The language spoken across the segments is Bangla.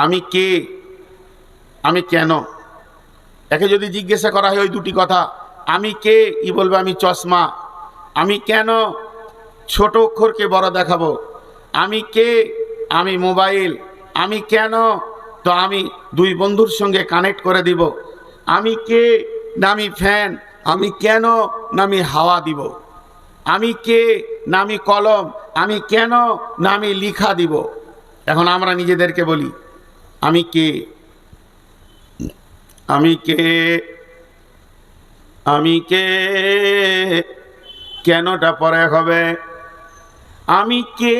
আমি কে, আমি কেন। একে যদি জিজ্ঞাসা করা হয় ওই দুটি কথা, আমি কে, ই বলবে আমি চশমা। আমি কেন, ছোট অক্ষরকে বড় দেখাবো। আমি কে, আমি মোবাইল। আমি কেন, তো আমি দুই বন্ধুর সঙ্গে কানেক্ট করে দিব। আমি কে, না আমি ফ্যান। আমি কেন, না আমি হাওয়া দিব। আমি কে, না আমি কলম। আমি কেন, না আমি লিখা দিব। এখন আমরা নিজেদেরকে বলি আমি কে, আমি কে, আমি কে, কেনটা পরে হবে। আমি কে,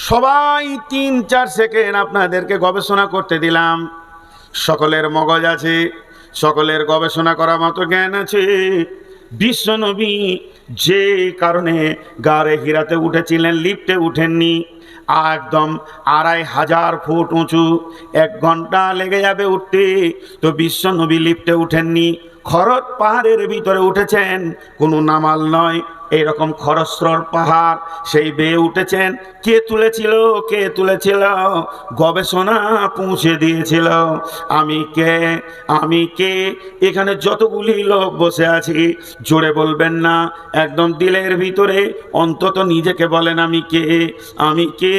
সবাই 3-4 সেকেন্ড আপনাদেরকে গবেষণা করতে দিলাম। সকলের মগজ আছে, সকলের গবেষণা করার মতো জ্ঞান আছে। বিশ্বনবী যে কারণে গারে হিরাতে উঠেছিলেন, লিফটে উঠেননি। একদম 2500 ফুট উঁচু, 1 ঘন্টা লেগে যাবে উঠতে, তো বিশ্বনবী লিফটে উঠেননি। খরচ পাহাড়ের ভিতরে উঠেছেন, কোনো নামাল নয়, এইরকম খরস্রোর পাহাড়, সেই বেয়ে উঠেছেন। কে তুলেছিল, কে তুলেছিল, গবেষণা পৌঁছে দিয়েছিল। আমি কে, আমি কে। এখানে যতগুলি লোক বসে আছি, জোরে বলবেন না, একদম দিলের ভিতরে অন্তত নিজেকে বলেন আমি কে, আমি কে,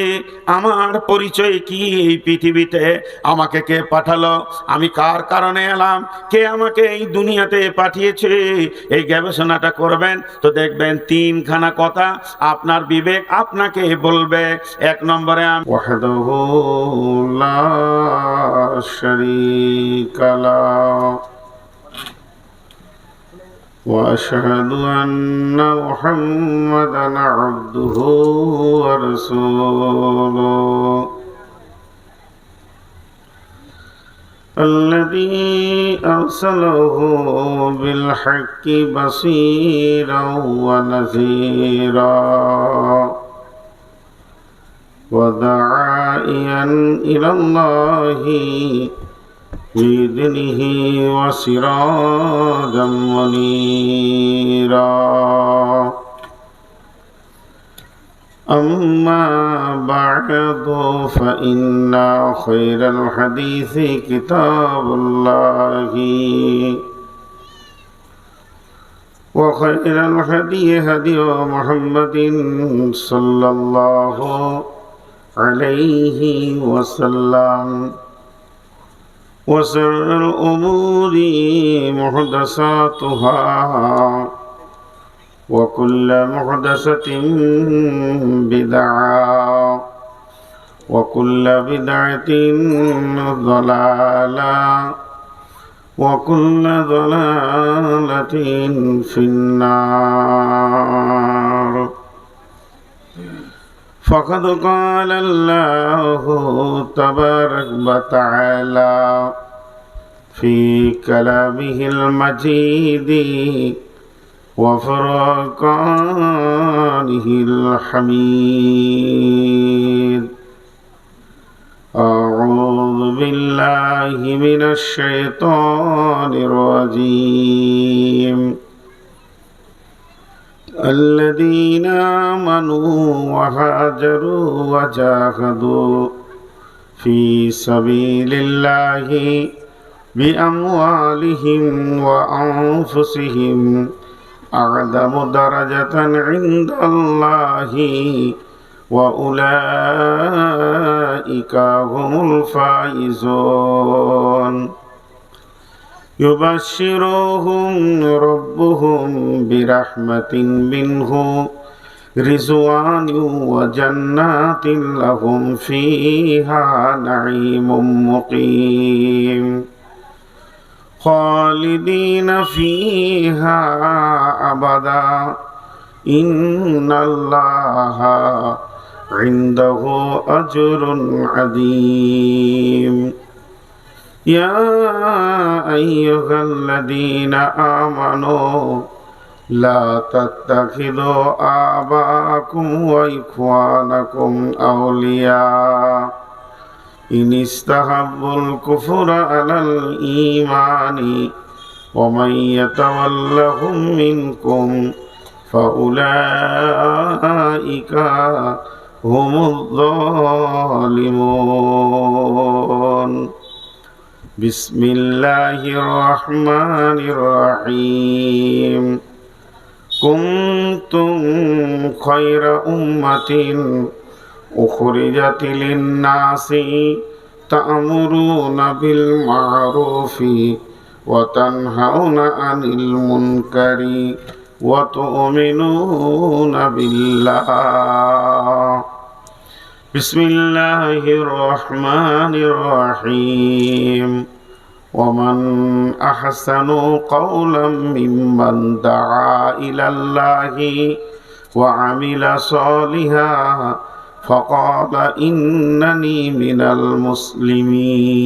আমার পরিচয় কি এই পৃথিবীতে, আমাকে কে পাঠালো, আমি কার কারণে এলাম, কে আমাকে এই দুনিয়াতে পাঠিয়েছে। এই গবেষণাটা করবেন তো দেখবেন 3খানা কথা আপনার বিবেক আপনাকে বলবে। 1 নম্বরে ওয়াহদাহু লা শারীকা লাহু ওয়া আশহাদু আন্না মুহাম্মাদান আবদুহু ওয়া রাসূলুহু الذي أرسله بالحق بصيرا ونذيرا وداعيا إلى الله بإذنه وسراجا منيرا. أما بعد فإن خير الحديث كتاب الله وخير الهدي هدي محمد صلى الله عليه وسلم وشر الأمور محدثاتها وكل محدثة بدعة وكل بدعة ضلالة وكل ضلالة في النار. فقد قال الله تبارك وتعالى في كلامه المجيد وفرقانه الحميد. أعوذ بالله من الشيطان الرجيم. الذين آمنوا وهاجروا وجاهدوا في سبيل الله بأموالهم وأنفسهم أعظم درجة عند الله وأولئك هم الفائزون. يبشرهم ربهم برحمة منه رضوان وجنات لهم فيها نعيم مقيم خالدين فيها أبدا إن الله عنده أجر عظيم. يا أيها الذين آمنوا لا تتخذوا آباءكم وإخوانكم أولياء إن استحبوا الكفر على الإيمان ومن يتولهم منكم فأولئك هم الظالمون بسم الله الرحمن الرحيم كنتم خير أمة أخرجت للناس تأمرون بالمعروف وتنهون عن المنكر وتؤمنون بالله بسم الله الرحمن الرحيم ومن أحسن قولا ممن دعا إلى الله وعمل صالحا فقال إنني من المسلمين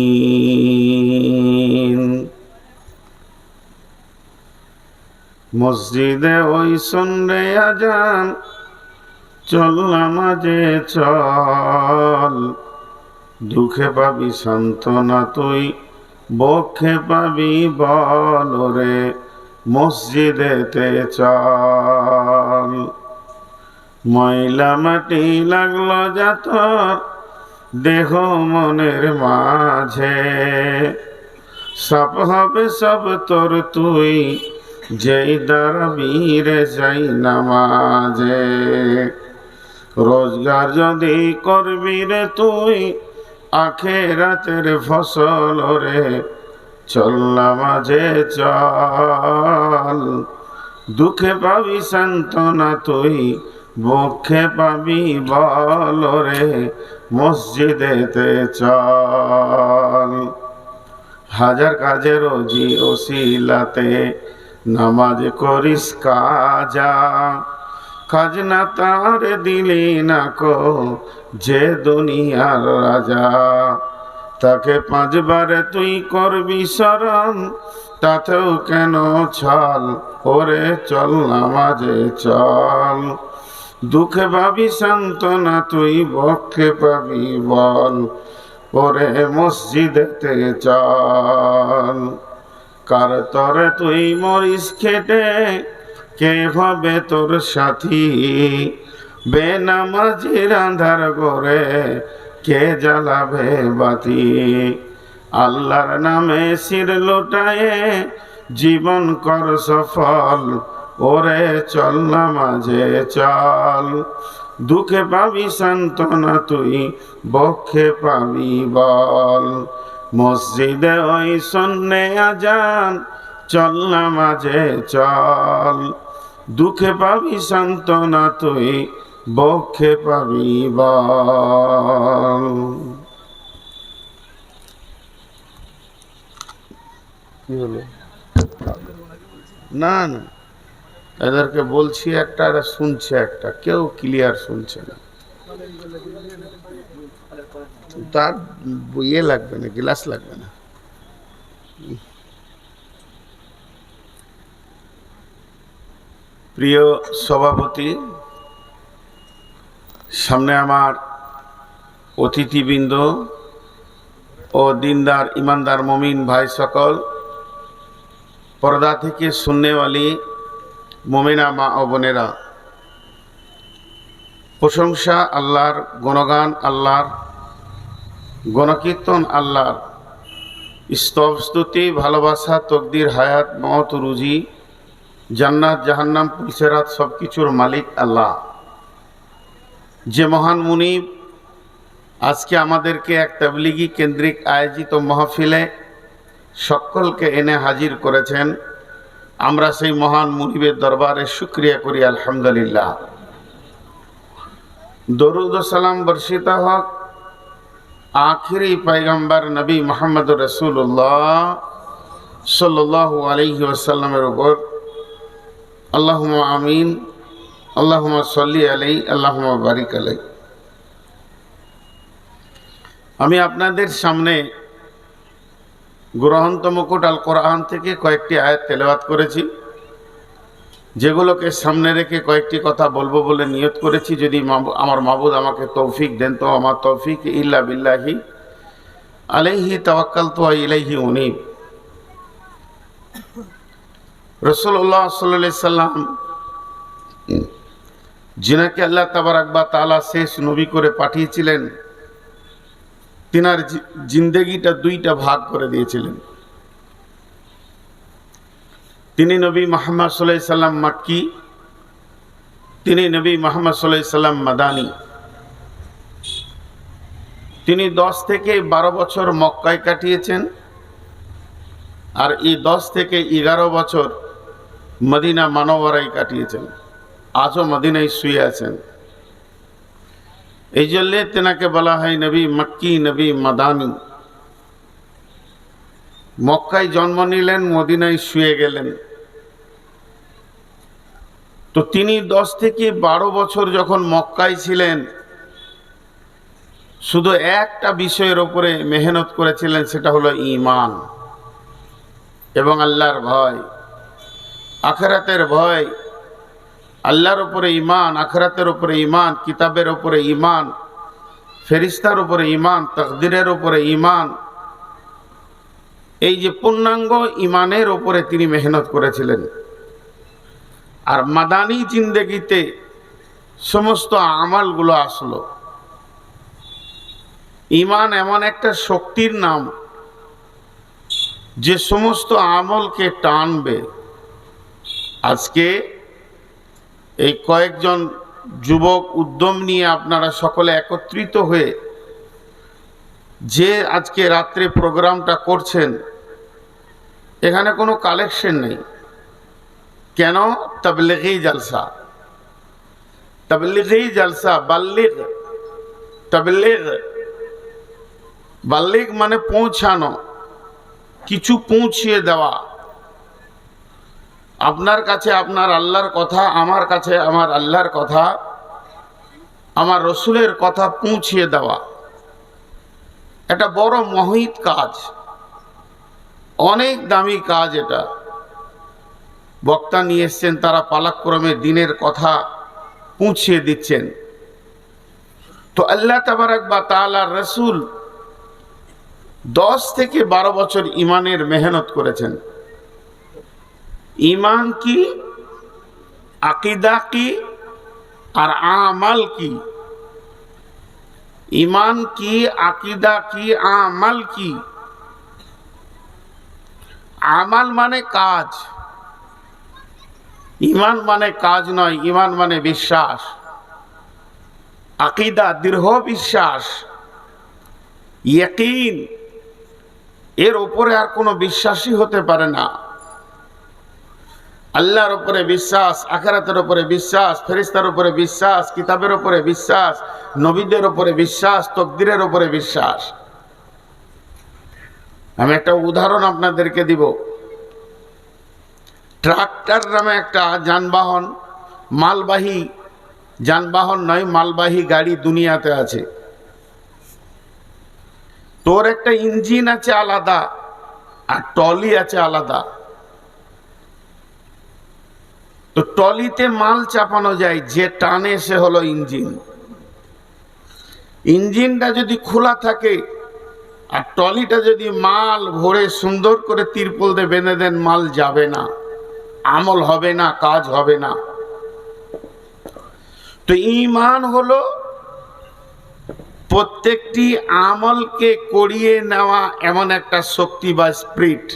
মসজিদে ওই শুনরে আজান চল নামাজে চল দুঃখে পাবি সান্ত্বনা তুই বক্ষে পাবি বল রে মসজিদেতে চল ময়লা মাটি লাগলো যাতর দেহ মনের মাঝে সব হবে সব তোর তুই যেই দাঁড়াবি রে যাই নামাজে রোজগার যদি করবি রে তুই আখেরাতের ফসল রে চল নামাজে চল দুঃখে পাবি সান্ত্বনা তুই বক্ষে পাবি বল রে মসজিদেতে চল হাজার কাজে রোজি ওসিলাতে নামাজ করিস কাজা কাজ না তার দিলি না কো যে দুনিয়ার রাজা তাকে পাঁচবারে তুই করবি শরণ তাতেও কেন ছল ওরে চল নামাজে চল দুঃখে পাবি সান্ত্বনা তুই বক্ষে পাবি বল ওরে মসজিদেতে চল কার তরে তুই মরিস খেটে কে হবে তোর সাথী বেনামাজির আন্ধার করে কে জ্বালাবে বাতি আল্লাহর নামে শির লোটায়ে জীবন কর সফল ওরে চল নামাজে চল দুঃখে পাবি সান্ত্বনা তুই বক্ষে পাবি বল মসজিদে ওই শোনে আজান চল নামাজে চল দুঃখে পাবি সান্ত্বনা তুই বক্ষে পাবি বল কি হলো না না এদেরকে বলছি একটা আর শুনছে একটা কেউ ক্লিয়ার শুনছে না তার ইয়ে লাগবে না গ্লাস লাগবে না প্রিয় সভাপতি সামনে আমার অতিথিবৃন্দ ও দিনদার ইমানদার মমিন ভাই সকল পর্দা থেকে শুননেওয়ালি মমিনা মা ও বোনেরা প্রশংসা আল্লাহর গুণগান আল্লাহর গণকীর্তন আল্লাহর স্তব স্তুতি ভালোবাসা তকদির হায়াত মওত রুজি জান্নাত জাহান্নাম পুলসেরাত সব কিছুর মালিক আল্লাহ যে মহান মুনিব আজকে আমাদেরকে এক তাবলিগি কেন্দ্রিক আয়োজিত মাহফিলে সকলকে এনে হাজির করেছেন আমরা সেই মহান মুনিবের দরবারে শুকরিয়া করি আলহামদুলিল্লাহ দরুদ ও সালাম বর্ষিত হোক आखिरी पैगम्बर नबी मोहम्मद रसूलुल्लाह सल्लल्लाहु अलैहि वसल्लमेर ऊपर अल्लाहुम्मा आमीन अल्लाहुम्मा सल्ली अलैहि अल्लाहुम्मा बारिक अलैहि আমি আপনাদের সামনে গ্রন্থ মুকুট আল কোরআন থেকে কয়েকটি আয়াত তেলাওয়াত করেছি যেগুলোকে সামনে রেখে কয়েকটি কথা বলবো বলে নিয়ত করেছি যদি আমার মাবুদ আমাকে তৌফিক দেন তো আমার তৌফিক ইল্লা বিল্লাহি আলাইহি তাওয়াক্কালতু ওয়া ইলাইহি উনীব রাসূলুল্লাহ সাল্লাল্লাহু আলাইহি সাল্লাম যিনাকে আল্লাহ তাবারাক ওয়া তাআলা শেষ নবী করে পাঠিয়েছিলেন, তিনার জিন্দেগিটা দুইটা ভাগ করে দিয়েছিলেন। তিনি নবী মুহাম্মদ সাল্লাল্লাহু আলাইহি সাল্লাম মাক্কি, তিনি নবী মুহাম্মদ সাল্লাল্লাহু আলাইহি সাল্লাম মাদানী। তিনি 10 থেকে 12 বছর মক্কায় কাটিয়েছেন, আর এই 10 থেকে 11 বছর মদিনা মানওয়ারায় কাটিয়েছেন। আজও মদিনায় শুয়ে আছেন। এই জন্য তেনাকে বলা হয় নবী মক্কি, নবী মাদানী। মক্কায় জন্ম নিলেন, মদিনায় শুয়ে গেলেন। তো তিনি 10 থেকে 12 বছর যখন মক্কায় ছিলেন, শুধু একটা বিষয়ের উপরে মেহনত করেছিলেন, সেটা হলো ঈমান এবং আল্লাহর ভয়, আখিরাতের ভয়। আল্লাহর উপরে ঈমান, আখিরাতের উপরে ঈমান, কিতাবের উপরে ঈমান, ফেরেশতার উপরে ঈমান, তাকদীরের উপরে ঈমান। এই যে পূর্ণাঙ্গ ঈমানের উপরে তিনি মেহনত করেছিলেন। আর মাদানী জিন্দেগিতে সমস্ত আমালগুলো আসলো। ঈমান এমন একটা শক্তির নাম যে সমস্ত আমলকে টানবে। আজকে এই কয়েকজন যুবক উদ্যম নিয়ে আপনারা সকলে একত্রিত হয়ে যে আজকে রাত্রে প্রোগ্রামটা করছেন, এখানে কোনো কালেকশন নেই। কেন? তাবলীগী জলসা, তাবলীগী জলসা। বাল্লিগ, তাবলীগ, বাল্লিগ মানে পৌঁছানো, কিছু পৌঁছিয়ে দেওয়া। আপনার কাছে আপনার আল্লাহর কথা, আমার কাছে আমার আল্লাহর কথা, আমার রসুলের কথা পৌঁছিয়ে দেওয়া। এটা বড় মহিত কাজ, অনেক দামি কাজ। এটা বক্তা নিয়ে এসছেন, তারা পালাক্রমে দিনের কথা পৌঁছিয়ে দিচ্ছেন। তো আল্লাহ তাবারাক ওয়া তাআলার রসুল 10 থেকে 12 বছর ঈমানের মেহনত করেছেন। ঈমান কি, আকীদা কি, আর আমাল কি? ঈমান কি, আকীদা কি, আমাল কি? আমাল মানে কাজ, ঈমান মানে কাজ নয়। ঈমান মানে বিশ্বাস, আকীদা দৃঢ় বিশ্বাস, ইয়াকিন। এর উপরে আর কোনো বিশ্বাসই হতে পারে না। আল্লাহর উপরে বিশ্বাস, আখিরাতের উপরে বিশ্বাস, ফেরেশতার উপরে বিশ্বাস, কিতাবের উপরে বিশ্বাস, নবীদের উপরে বিশ্বাস, তাকদীরের উপরে বিশ্বাস। আমি একটা উদাহরণ আপনাদেরকে দিব। ট্রাক্টর নামে একটা যানবাহন, মালবাহী যানবাহন নয়, মালবাহী গাড়ি দুনিয়াতে আছে। তোর একটা ইঞ্জিন আছে আলাদা, আর টলি আছে আলাদা। তো টলিতে মাল চাপানো যায়, যে টানে সে হলো ইঞ্জিন। ইঞ্জিনটা যদি খোলা থাকে আর টলিটা যদি মাল ভরে সুন্দর করে তিরপল দিয়ে বেঁধে দেন, মাল যাবে না, আমল হবে না, কাজ হবে না। তো ঈমান হলো প্রত্যেকটি আমলকে করিয়ে নেওয়া এমন একটা শক্তি বা স্পিরিট।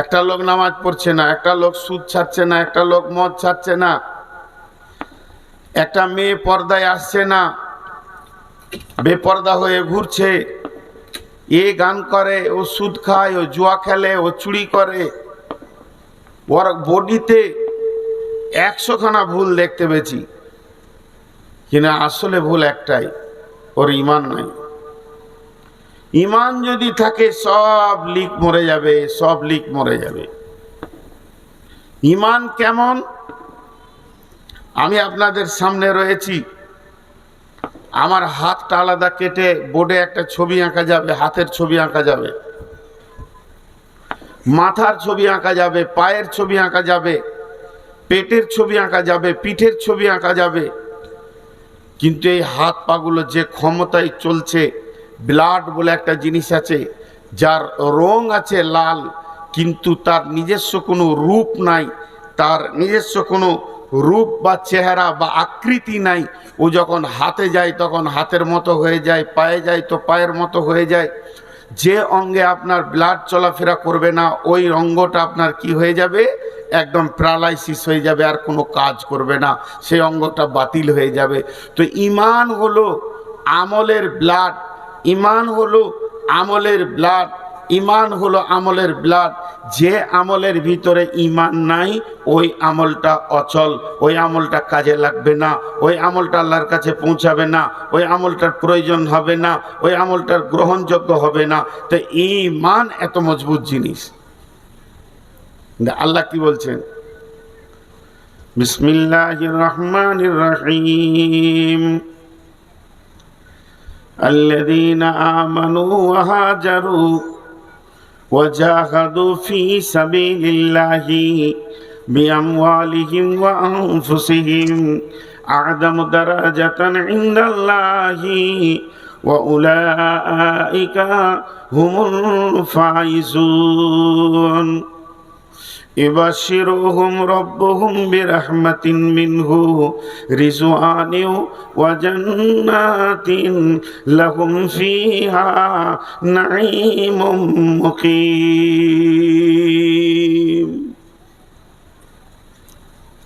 একটা লোক নামাজ পড়ছে না, একটা লোক সুদ ছাড়ছে না, একটা লোক মদ ছাড়ছে না, একটা মেয়ে পর্দায় আসছে না, বেপর্দা হয়ে ঘুরছে, এ গান করে, ও সুদ খায়, ও জুয়া খেলে, ও চুরি করে। ওর বডিতে 100 খানা ভুল দেখতে পেয়েছি, কিনা আসলে ভুল একটাই, ওর ঈমান নাই। ঈমান যদি থাকে সব লিক মরে যাবে, সব লিক মরে যাবে। ঈমান কেমন? আমি আপনাদের সামনে রয়েছি, আমার হাতটা আলাদা কেটে বোর্ডে একটা ছবি আঁকা যাবে, হাতের ছবি আঁকা যাবে, মাথার ছবি আঁকা যাবে, পায়ের ছবি আঁকা যাবে, পেটের ছবি আঁকা যাবে, পিঠের ছবি আঁকা যাবে। কিন্তু এই হাত পাগুলো যে ক্ষমতায় চলছে, ব্লাড বলে একটা জিনিস আছে, যার রং আছে লাল, কিন্তু তার নিজস্ব কোনো রূপ নাই, তার নিজস্ব কোনো রূপ বা চেহারা বা আকৃতি নাই। ও যখন হাতে যায় তখন হাতের মতো হয়ে যায়, পায়ে যায় তো পায়ের মতো হয়ে যায়। যে অঙ্গে আপনার ব্লাড চলাফেরা করবে না ওই অঙ্গটা আপনার কি হয়ে যাবে, একদম প্যারালাইসিস হয়ে যাবে, আর কোনো কাজ করবে না, সেই অঙ্গটা বাতিল হয়ে যাবে। তো ঈমান হলো আমলের ব্লাড, ঈমান হলো আমলের ব্লাড, ঈমান হলো আমলের ব্লাড। যে আমলের ভিতরে ঈমান নাই ওই আমলটা অচল, ওই আমলটা কাজে লাগবে না, ওই আমলটা আল্লাহর কাছে পৌঁছাবে না, ওই আমলটার প্রয়োজন হবে না, ওই আমলটার গ্রহণযোগ্য হবে না। তো ঈমান এত মজবুত জিনিস। আল্লাহ কি বলছেন? বিসমিল্লাহির রহমানির রহিম। আল্লাযীনা আমানু ওয়া হাজারু وجاهدوا في سبيل الله بأموالهم وأنفسهم أعظم درجة عند الله وأولئك هم الفائزون يبشرهم ربهم برحمة منه رضوان وجنات لهم فيها نعيم مقيم।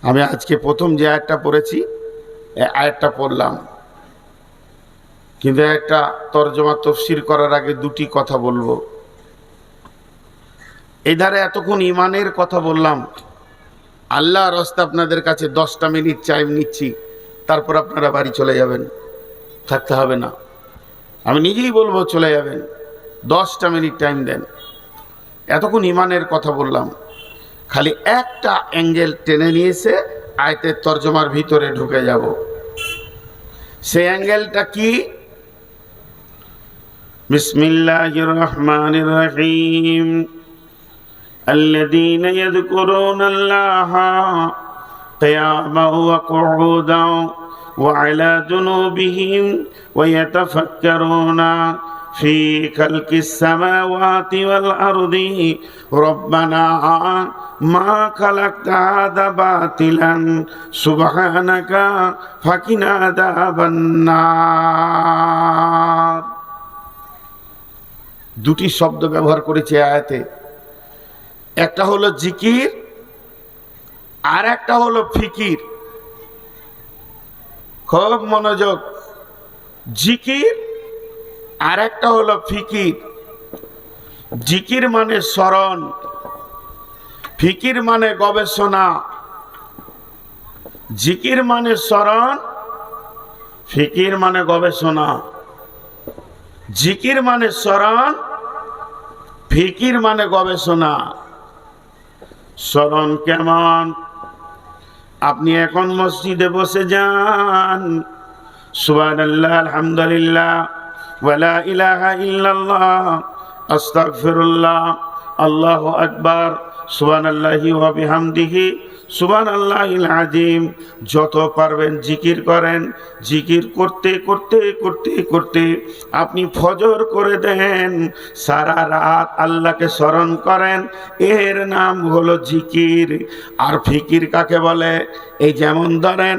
আমি আজকে প্রথম যে আয়াতটা পড়েছি এই আয়াতটা পড়লাম, কিন্তু একটা তরজমা তাফসীর করার আগে দুটি কথা বলবো। এই ধারে এতক্ষণ ইমানের কথা বললাম, আল্লাহর রাস্তা আপনাদের কাছে 10টা মিনিট টাইম নিচ্ছি, তারপর আপনারা বাড়ি চলে যাবেন, থাকতে হবে না, আমি নিজেই বলবো চলে যাবেন। 10টা মিনিট টাইম দেন। এতক্ষণ ইমানের কথা বললাম, খালি একটা অ্যাঙ্গেল টেনে নিয়েছে আয়াতের তরজমার ভিতরে ঢুকে যাব। সেই অ্যাঙ্গেলটা কি? বিসমিল্লাহির রহমানির রহিম। الذين يذكرون الله قياما وقعودا وعلى جنوبهم ويتفكرون في خلق السماوات والأرض ربنا ما خلقت هذا باطلا سبحانك فقنا عذاب النار। দুটি শব্দ ব্যবহার করেছে আয়াতে, একটা হলো জিকির আর একটা হলো ফিকির। খুব মনোযোগ। জিকির আর একটা হলো ফিকির। জিকির মানে স্মরণ, ফিকির মানে গবেষণা। জিকির মানে স্মরণ, ফিকির মানে গবেষণা। জিকির মানে স্মরণ, ফিকির মানে গবেষণা। স্মরণ কেমন? আপনি এখন মসজিদে বসে যান, সুবহানাল্লাহ আলহামদুলিল্লাহ ওয়ালা ইলাহা ইল্লাল্লাহ আস্তাগফিরুল্লাহ আল্লাহু আকবার সুবহানাল্লাহি ওয়া বিহামদিহি সুবহানাল্লাহিল আযীম। যত পারবেন জিকির করেন। জিকির করতে করতে করতে করতে আপনি ফজর করে দেন, সারা রাত আল্লাহকে স্মরণ করেন, এর নাম হলো জিকির। আর ফিকির কাকে বলে? এই যেমন ধরেন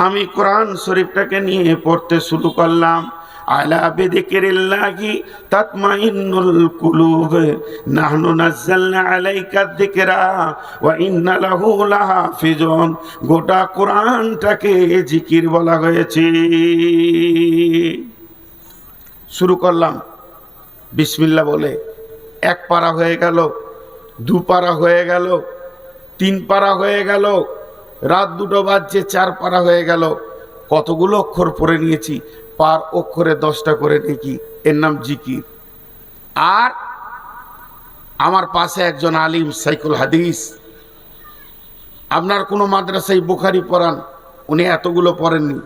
আমি কোরআন শরীফটাকে নিয়ে পড়তে শুরু করলাম, আলা বিযিকিরিল্লাহি তাতমাইন্নুল কুলুব নাহনু নাযালনা আলাইকা যিকরা ওয়া ইন্না লাহু লাহাফিজুন। গোটা কোরআনটাকে জিকির বলা হয়েছে। শুরু করলাম বিসমিল্লাহ বলে, 1 পারা হয়ে গেল, 2 পারা হয়ে গেল, 3 পারা হয়ে গেল, রাত 2টো বাজছে, 4 পারা হয়ে গেল। কতগুলো অক্ষর পড়ে নিয়েছি, পার অক্ষরে 10টা করে নেকি, এর নাম জিকির। আর আমার পাশে একজন আলিম সাইকুল হাদিস, আপনার কোনো মাদ্রাসায় বুখারি পড়ান, উনি এতগুলো পড়েননি।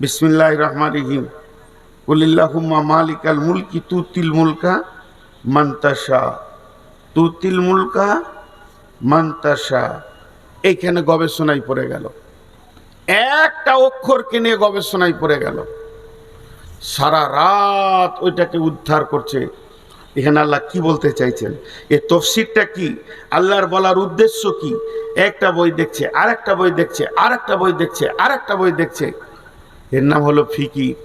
বিসমিল্লাহির রহমানির রহিম, কুলিল্লাহুম্মা মালিকাল মুলকি তুতিল মুলকা মান তাশা, তুতিল মুলকা মান তাশা। এইখানে গবেষণায় পড়ে গেল, একটা অক্ষরকে নিয়ে গবেষণায় পড়ে গেল। সারা রাত ওইটাকে উদ্ধার করছে, এখানে আল্লাহ কি বলতে চাইছেন, এ তফসিরটা কি, আল্লাহর বলার উদ্দেশ্য কি? একটা বই দেখছে, আর একটা বই দেখছে, আর একটা বই দেখছে, আর একটা বই দেখছে, এর নাম হলো ফিকির।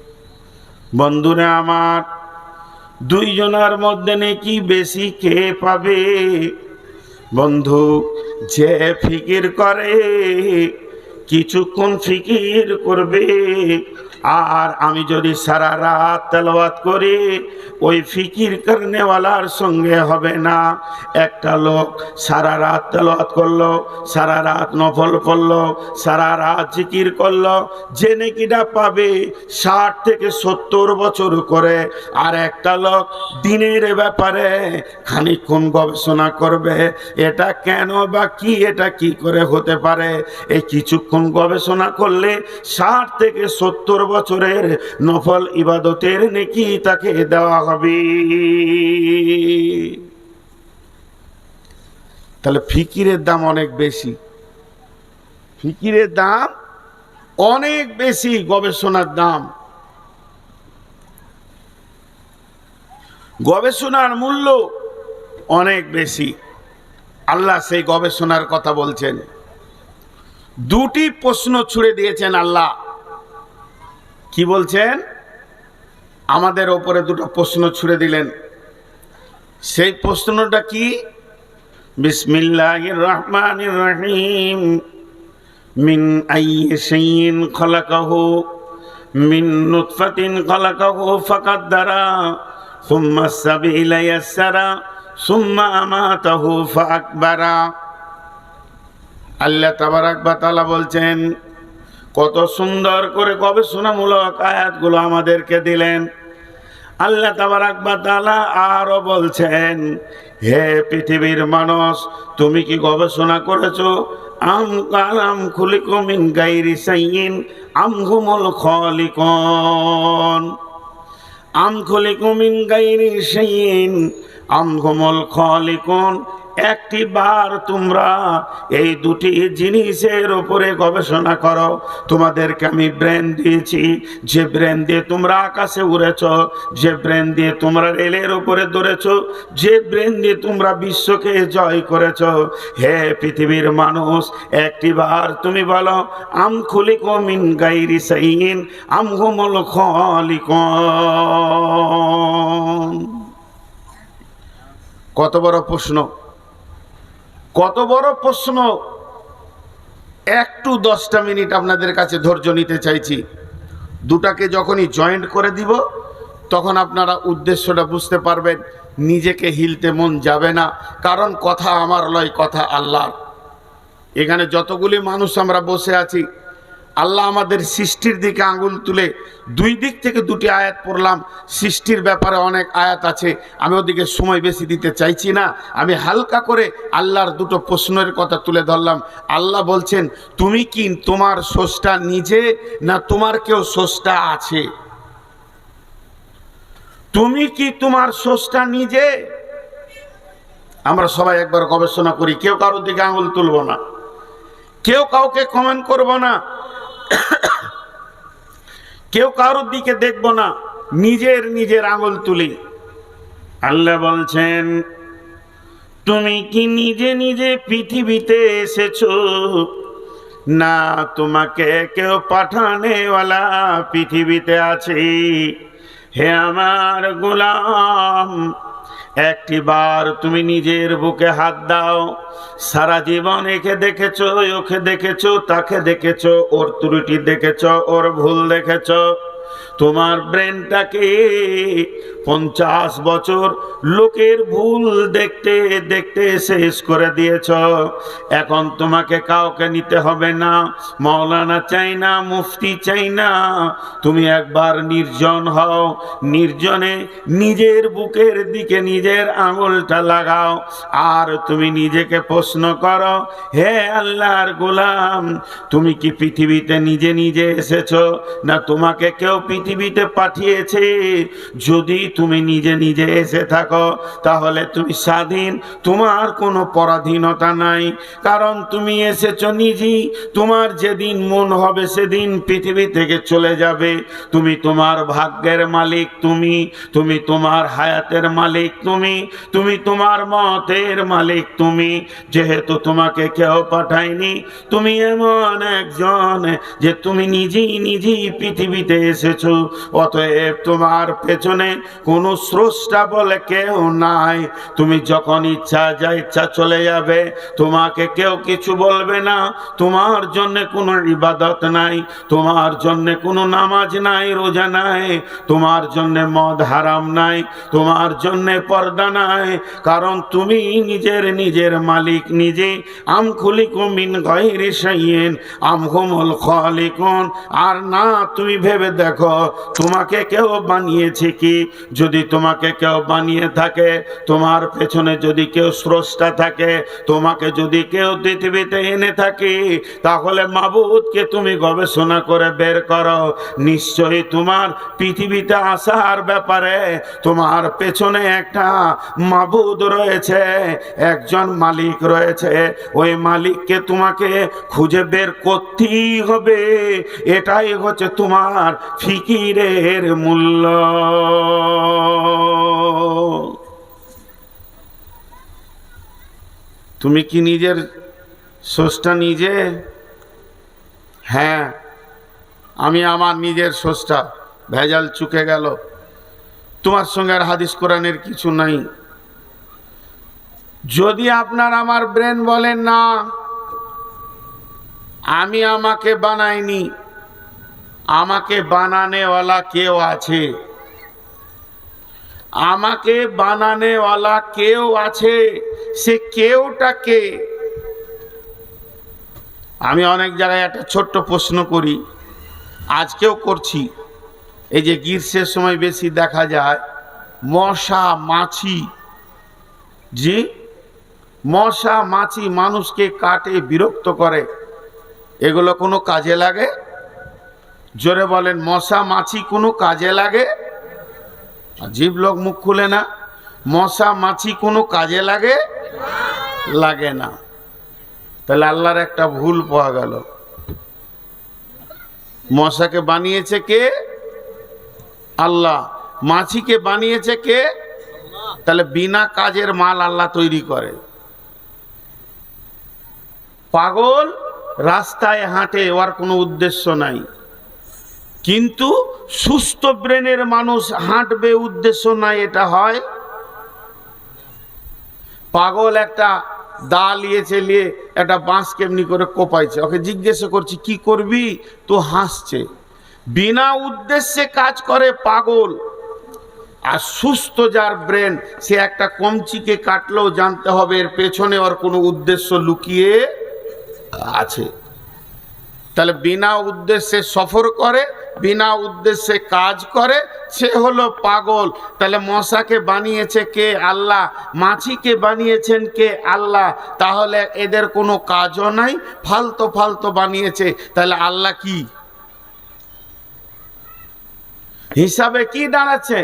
বন্ধুরা আমার, দুইজনের মধ্যে নাকি বেশি কে পাবে? বন্ধু, যে ফিকির করে, কিছুক্ষণ ফিকির করবে, আর আমি যদি সারা রাত তেলাওয়াত করি, ওই ফিকির করনেওয়ালার সঙ্গে হবে না। একটা লোক সারা রাত তেলাওয়াত করলো, সারা রাত নফল পড়লো, সারা রাত জিকির করলো, যে নেকিটা পাবে 60 থেকে 70 বছর করে। আর একটা লোক দিনের ব্যাপারে খানিকক্ষণ গবেষণা করবে, এটা কেন বা কি, এটা কি করে হতে পারে, এই কিছুক্ষণ গবেষণা করলে 60 থেকে 70 বছরের নফল ইবাদতের নেকি তাকে দেওয়া হবে। তাহলে ফিকিরের দাম অনেক বেশি, ফিকিরের দাম অনেক বেশি, গবেষণার দাম। গবেষণার মূল্য অনেক বেশি। আল্লাহ সেই গবেষণার কথা বলছেন। দুটি প্রশ্ন ছুড়ে দিয়েছেন আল্লাহ। কি বলছেন? আমাদের ওপরে দুটো প্রশ্ন ছুড়ে দিলেন। সেই প্রশ্নটা কি? বিসমিল্লাহির রহমানির রহিম। মিন আইয়ি শাইইন খলাকাহু, মিন নুতফাতিন খলাকাহু ফাকাদ্দারা, সুম্মা সাবিলা ইয়াসসারা, সুম্মা আমাতাহু ফাআকবারা। আল্লাহ তাবারাক ওয়া তাআলা বলছেন, কত সুন্দর করে গবেষণামূলক আয়াতগুলো আমাদেরকে দিলেন। আল্লাহ তাবারাক ওয়া তাআলা আরো বলছেন, হে পৃথিবীর মানুষ, তুমি কি গবেষণা করেছো? আম কালাম খুলিকুম মিন গায়রি শাইইন আম হুমুল খালিকুন। আম খুলিকুম মিন গায়রি শাইইন আম হুমুল খালিকুন। একটি বার তোমরা এই দুটি জিনিসের উপরে গবেষণা করো। তোমাদেরকে আমি ব্রেন দিয়েছি, যে ব্রেন দিয়ে তোমরা আকাশে উড়েছ, যে ব্রেন দিয়ে তোমরা রেলের উপরে দৌড়েছ, যে ব্রেন দিয়ে তোমরা বিশ্বকে জয় করেছ। হে পৃথিবীর মানুষ, একটি বার তুমি বলো, আম খুলিকুম মিন গায়রি শাইইন আম হুমুল খালিকুন। কত বড় প্রশ্ন, কত বড় প্রশ্ন। একটু 10টা মিনিট আপনাদের কাছে ধৈর্য নিতে চাইছি। দুটাকে যখনই জয়েন্ট করে দিব, তখন আপনারা উদ্দেশ্যটা বুঝতে পারবেন। নিজেকে হিলতে মন যাবে না, কারণ কথা আমার লয়, কথা আল্লাহর। এখানে যতগুলি মানুষ আমরা বসে আছি, আল্লাহ আমাদের সৃষ্টির দিকে আঙ্গুল তুলে দুই দিক থেকে দুটি আয়াত পড়লাম। সৃষ্টির ব্যাপারে অনেক আয়াত আছে, আমি ওদিকে সময় বেশি দিতে চাইছি না। আমি হালকা করে আল্লাহর দুটো প্রশ্নের কথা তুলে ধরলাম। আল্লাহ বলছেন, তুমি কি তোমার স্রষ্টা নিজে, না তোমার কেউ স্রষ্টা আছে? তুমি কি তোমার স্রষ্টা নিজে? আমরা সবাই একবার গবেষণা করি, কেউ কারোর দিকে আঙুল তুলব না, কেউ কাউকে কমেন্ট করব না, কেউ কারোর দিকে দেখব না, নিজের নিজের আঙুল তুলি। আল্লাহ বলছেন, তুমি কি নিজে নিজে পৃথিবীতে এসেছো, না তোমাকে কেউ পাঠানেওয়ালা পৃথিবীতে আছে? হে আমার গোলাম, একটি বার তুমি নিজের বুকে হাত দাও। সারা জীবন একে দেখেছো, ওকে দেখেছো, তাকে দেখেছো, ওর ত্রুটি দেখেছো, ওর ভুল দেখেছো। তোমার ব্রেনটাকে 50 বছর লোকের ভুল দেখতে দেখতে শেষ করে দিয়েছ। এখন তোমাকে কাউকে নিতে হবে না, মাওলানা চাই না, মুফতি চাই না। তুমি একবার নির্জন হও, নির্জনে নিজের বুকের দিকে নিজের আঙুলটা লাগাও, আর তুমি নিজেকে প্রশ্ন করো, হে আল্লাহর গোলাম, তুমি কি পৃথিবীতে নিজে নিজে এসেছো, না তোমাকে কেউ পৃথিবীতে পাঠিয়েছে? যদি তুমি নিজে নিজে এসে থাকো, তাহলে তুমি স্বাধীন, তোমার কোনো পরাধীনতা নাই। কারণ তুমি এসেছো নিজেই, তোমার যেদিন মন হবে সেদিন পৃথিবী থেকে চলে যাবে। তুমি তোমার ভাগ্যের মালিক, তুমি তোমার হায়াতের মালিক, তুমি তোমার মতের মালিক। তুমি যেহেতু তোমাকে কেউ পাঠায়নি, তুমি এমন একজন যে তুমি নিজেই পৃথিবীতে এসেছো। অতএব তোমার পেছনে কোনো স্রষ্টা বলে কেউ নাই। তুমি যখন ইচ্ছা যা ইচ্ছা চলে যাবে, তোমাকে কেউ কিছু বলবে না। তোমার জন্য কোনো ইবাদত নাই, তোমার জন্য কোনো নামাজ নাই, রোজা নাই, তোমার জন্য মদ হারাম নাই, তোমার জন্য পর্দা নাই। কারণ তুমি নিজের মালিক নিজে। আম খুলিকুম মিন গায়রি শাইইন আম হুমুল খালিকুন। আর না, তুমি ভেবে দেখো তোমাকে কেউ বানিয়েছে কি? যদি তোমাকে কেউ বানিয়ে থাকে, তোমার পেছনে যদি কেউ স্রষ্টা থাকে, তোমাকে যদি কেউ পৃথিবীতে এনে থাকে, তাহলে মাবুদকে তুমি গবেষণা করে বের করো। নিশ্চয়ই তোমার পৃথিবীতে আসার ব্যাপারে তোমার পেছনে একটা মাবুদ রয়েছে, একজন মালিক রয়েছে। ওই মালিককে তোমাকে খুঁজে বের করতেই হবে। এটাই হচ্ছে তোমার ফিকিরের মূল্য। তুমি কি নিজের স্রষ্টা নিজে? হ্যাঁ, আমি আমার নিজের স্রষ্টা। ভেজাল চুকে গেল, তোমার সঙ্গে আর হাদিস কোরআনের কিছু নাই। যদি আপনার আমার ব্রেন বলে না, আমি আমাকে বানাইনি, আমাকে বানানেওয়ালা কেউ আছে, আমাকে বানানেওয়ালা কেউ আছে, সে কেউটা কে? আমি অনেক জায়গায় একটা ছোট্ট প্রশ্ন করি, আজকেও করছি। এই যে গ্রীষ্মের সময় বেশি দেখা যায় মশা মাছি, জি মশা মাছি মানুষকে কাটে, বিরক্ত করে, এগুলো কোনো কাজে লাগে? জোরে বলেন, মশা মাছি কোনো কাজে লাগে? আজীব লোক মুখ খুলে না। মশা মাছি কোনো কাজে লাগে? লাগে না। তাহলে আল্লাহর একটা ভুল পাওয়া গেল। মশাকে বানিয়েছে কে? আল্লাহ। মাছিকে বানিয়েছে কে? তাহলে বিনা কাজের মাল আল্লাহ তৈরি করে। পাগল রাস্তায় হাঁটে, ওর কোনো উদ্দেশ্য নাই, কিন্তু সুস্থ ব্রেনের মানুষ হাঁটবে, উদ্দেশ্য নাই, এটা হয়? পাগল একটা দা লিয়েছে, নিয়ে একটা বাঁশ কেমনি করে কোপাইছে, ওকে জিজ্ঞাসা করছি কি করবি, তো হাসছে। বিনা উদ্দেশ্যে কাজ করে পাগল। আর সুস্থ যার ব্রেন, সে একটা কঞ্চিকে কাটলেও জানতে হবে এর পেছনে ওর কোনো উদ্দেশ্য লুকিয়ে আছে। তাহলে বিনা উদ্দেশ্যে সফর করে, বিনা উদ্দেশ্যে কাজ করে, সে হলো পাগল। তাহলে মশাকে বানিয়েছে কে? আল্লাহ। মাছিকে বানিয়েছেন কে? আল্লাহ। তাহলে এদের কোনো কাজও নাই, ফালতু বানিয়েছে। তাহলে আল্লাহ কি হিসাবে কি দাঁড়াচ্ছে?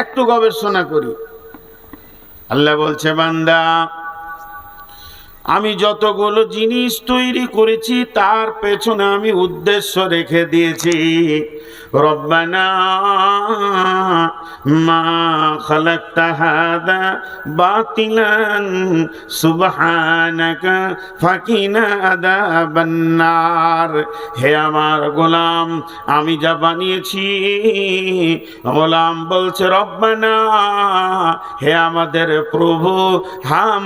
একটু গবেষণা করি। আল্লাহ বলছে, বান্দা, আমি যতগুলো জিনিস তৈরি করেছি তার পেছনে আমি উদ্দেশ্য রেখে দিয়েছি। রব্বানা মা খালাকতা হাদা বাতিলান সুবহানাকা ফাকিনা আযাবান নার। হে আমার গোলাম, আমি যা বানিয়েছি, গোলাম বলছে রব্বানা, হে আমাদের প্রভু,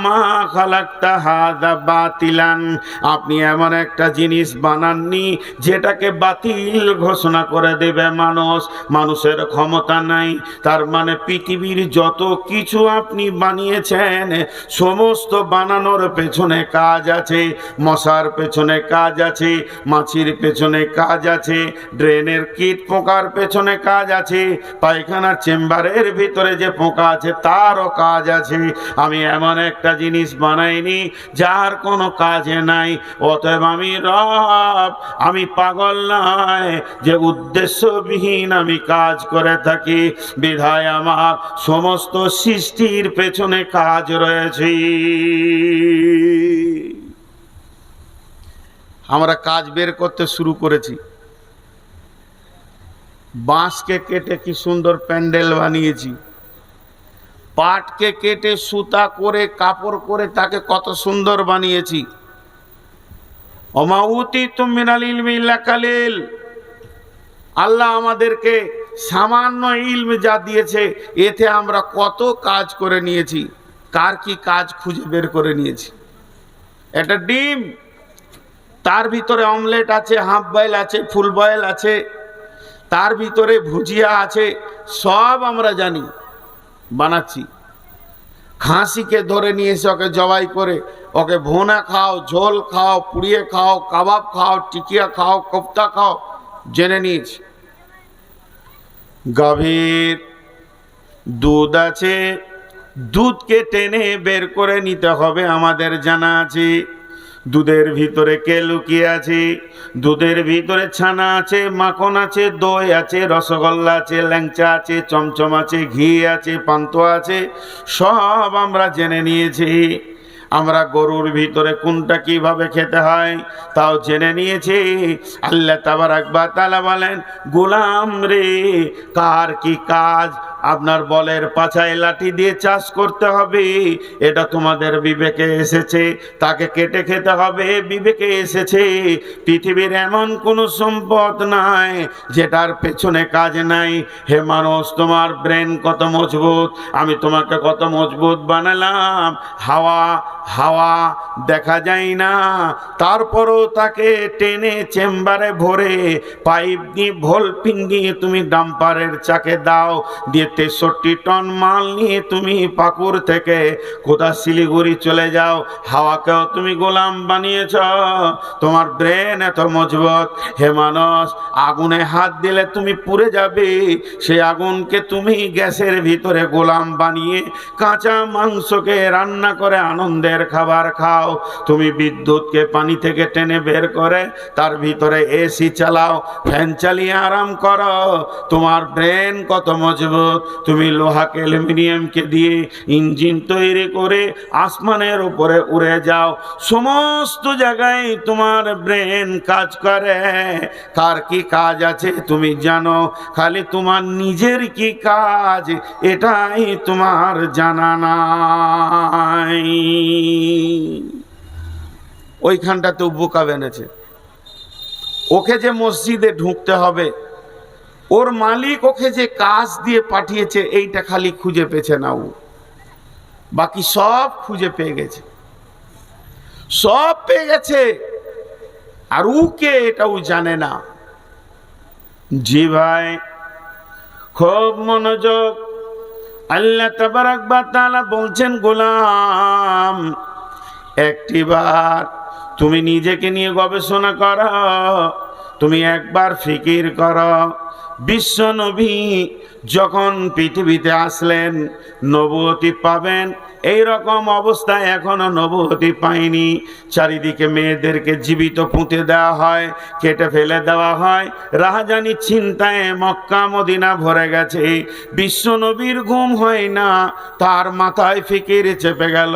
মা খালাকতা হাদা বাতিলান, আপনি এমন একটা জিনিস বানাননি যেটাকে বাতিল ঘোষণা করে দেবে মানুষ। মানুষের ক্ষমতা নাই। তার মানে পৃথিবীর যত কিছু আপনি বানিয়েছেন, সমস্ত বানানোর পেছনে কাজ আছে। মশার পেছনে কাজ আছে, মাছির পেছনে কাজ আছে, ড্রেনের কীট পোকার পেছনে কাজ আছে, পায়খানার চেম্বারের ভিতরে যে পোকা আছে তারও কাজ আছে। আমি এমন একটা জিনিস বানাইনি যার কোনো কাজে নাই। অতএব আমি রব, আমি পাগল নয় যে উদ্দেশ্যবিহীন আমি কাজ করে থাকি। বিধায় আমার সমস্ত সৃষ্টির পেছনে কাজ রয়েছে। আমরা কাজ বের করতে শুরু করেছি। বাঁশকে কেটে কি সুন্দর প্যান্ডেল বানিয়েছি, পাটকে কেটে সুতা করে কাপড় করে তাকে কত সুন্দর বানিয়েছি। অমাউতি তুমিনাল ইলমি ইল্লা কালিল। আল্লাহ আমাদেরকে সামান্য ইলম যা দিয়েছে এতে আমরা কত কাজ করে নিয়েছি। কার কি কাজ খুঁজে বের করে নিয়েছি। একটা ডিম, তার ভিতরে অমলেট আছে, হাফ বয়েল আছে, ফুল বয়েল আছে, তার ভিতরে ভুজিয়া আছে, সব আমরা জানি, বানাচ্ছি। খাসিকে ধরে নিয়ে এসে ওকে জবাই করে ওকে ভুনা খাও, ঝোল খাও, পুড়িয়ে খাও, কাবাব খাও, টিকিয়া খাও, কোফতা খাও, জেনে নিয়েছি। গাভীর দুধ আছে, দুধকে টেনে বের করে নিতে হবে আমাদের জানা আছে। দুধের ভিতরে কে লুকিয়ে আছে, দুধের ভিতরে ছানা আছে, মাখন আছে, দই আছে, রসগোল্লা আছে, ল্যাংচা আছে, চমচম আছে, ঘি আছে, পান্তুয়া আছে, সব আমরা জেনে নিয়েছি। আমরা গরুর ভিতরে কোনটা কিভাবে খেতে হয় তাও জেনে নিয়েছি। আল্লাহ তাবারাক ওয়া তাআলা বলেন, গোলাম রে, কার কি কাজ আপনার বলের পাছায় লাঠি দিয়ে চাষ করতে হবে এটা তোমাদের বিবেকে এসেছে, তাকে কেটে খেতে হবে বিবেকে এসেছে। পৃথিবীর এমন কোনো সম্পদ নাই যেটার পেছনে কাজ নাই। হে মানুষ, তোমার ব্রেন কত মজবুত, আমি তোমাকে কত মজবুত বানালাম। হাওয়া হাওয়া দেখা যায় না, তারপরও তাকে টেনে চেম্বারে ভরে পাইপ দিয়ে ভোল্পিং দিয়ে তুমি ডাম্পারের চাকে দাও, দিয়ে 63 টন মাল নিয়ে তুমি পাকুড় থেকে কোথা শিলিগুড়ি চলে যাও। হাওয়াকেও তুমি গোলাম বানিয়েছ, তোমার ব্রেন এত মজবুত। হে মানুষ, আগুনে হাত দিলে তুমি পুড়ে যাবে, সেই আগুনকে তুমি গ্যাসের ভিতরে গোলাম বানিয়ে কাঁচা মাংসকে রান্না করে আনন্দের খাবার খাও। তুমি বিদ্যুৎকে পানি থেকে টেনে বের করে তার ভিতরে এসি চালাও, ফ্যান চালিয়ে আরাম করো। তোমার ব্রেন কত মজবুত। তুমি লোহাকে অ্যালুমিনিয়ামকে দিয়ে ইঞ্জিন তৈরি করে আসমানের উপরে উড়ে যাও। সমস্ত জায়গায় তোমার ব্রেন কাজ করে। কার কি কাজ আছে তুমি জানো, খালি তোমার নিজের কি কাজ এটাই তোমার জানা নাই। ওইখানটাতেও বোকা বেনেছে। ওকে যে মসজিদে ঢুকতে হবে, ওর মালিক ওকে যে কাজ দিয়ে পাঠিয়েছে এইটা খালি খুঁজে পেয়েছে না, ও বাকি সব খুঁজে পেয়ে গেছে, সব পেয়ে গেছে। আর উকে এটাও জানে না। জি ভাই, খুব মনোযোগ। আল্লাহ তাবারাক ওয়া তাআলা বলছেন, গোলাম একটিবার তুমি নিজেকে নিয়ে গবেষণা করো, তুমি একবার ফিকির করো। বিশ্ব নবী যখন পৃথিবীতে আসলেন, নবুয়তি পাবেন এই রকম অবস্থায় এখনো নবুয়তি পায়নি। চারিদিকে মেয়েদেরকে জীবিত পুঁতে দেওয়া হয়, কেটে ফেলে দেওয়া হয়, রাহাজানি চিন্তায় মক্কা মদিনা ভরে গেছে। বিশ্ব নবীর ঘুম হয় না, তার মাথায় ফিকির চেপে গেল,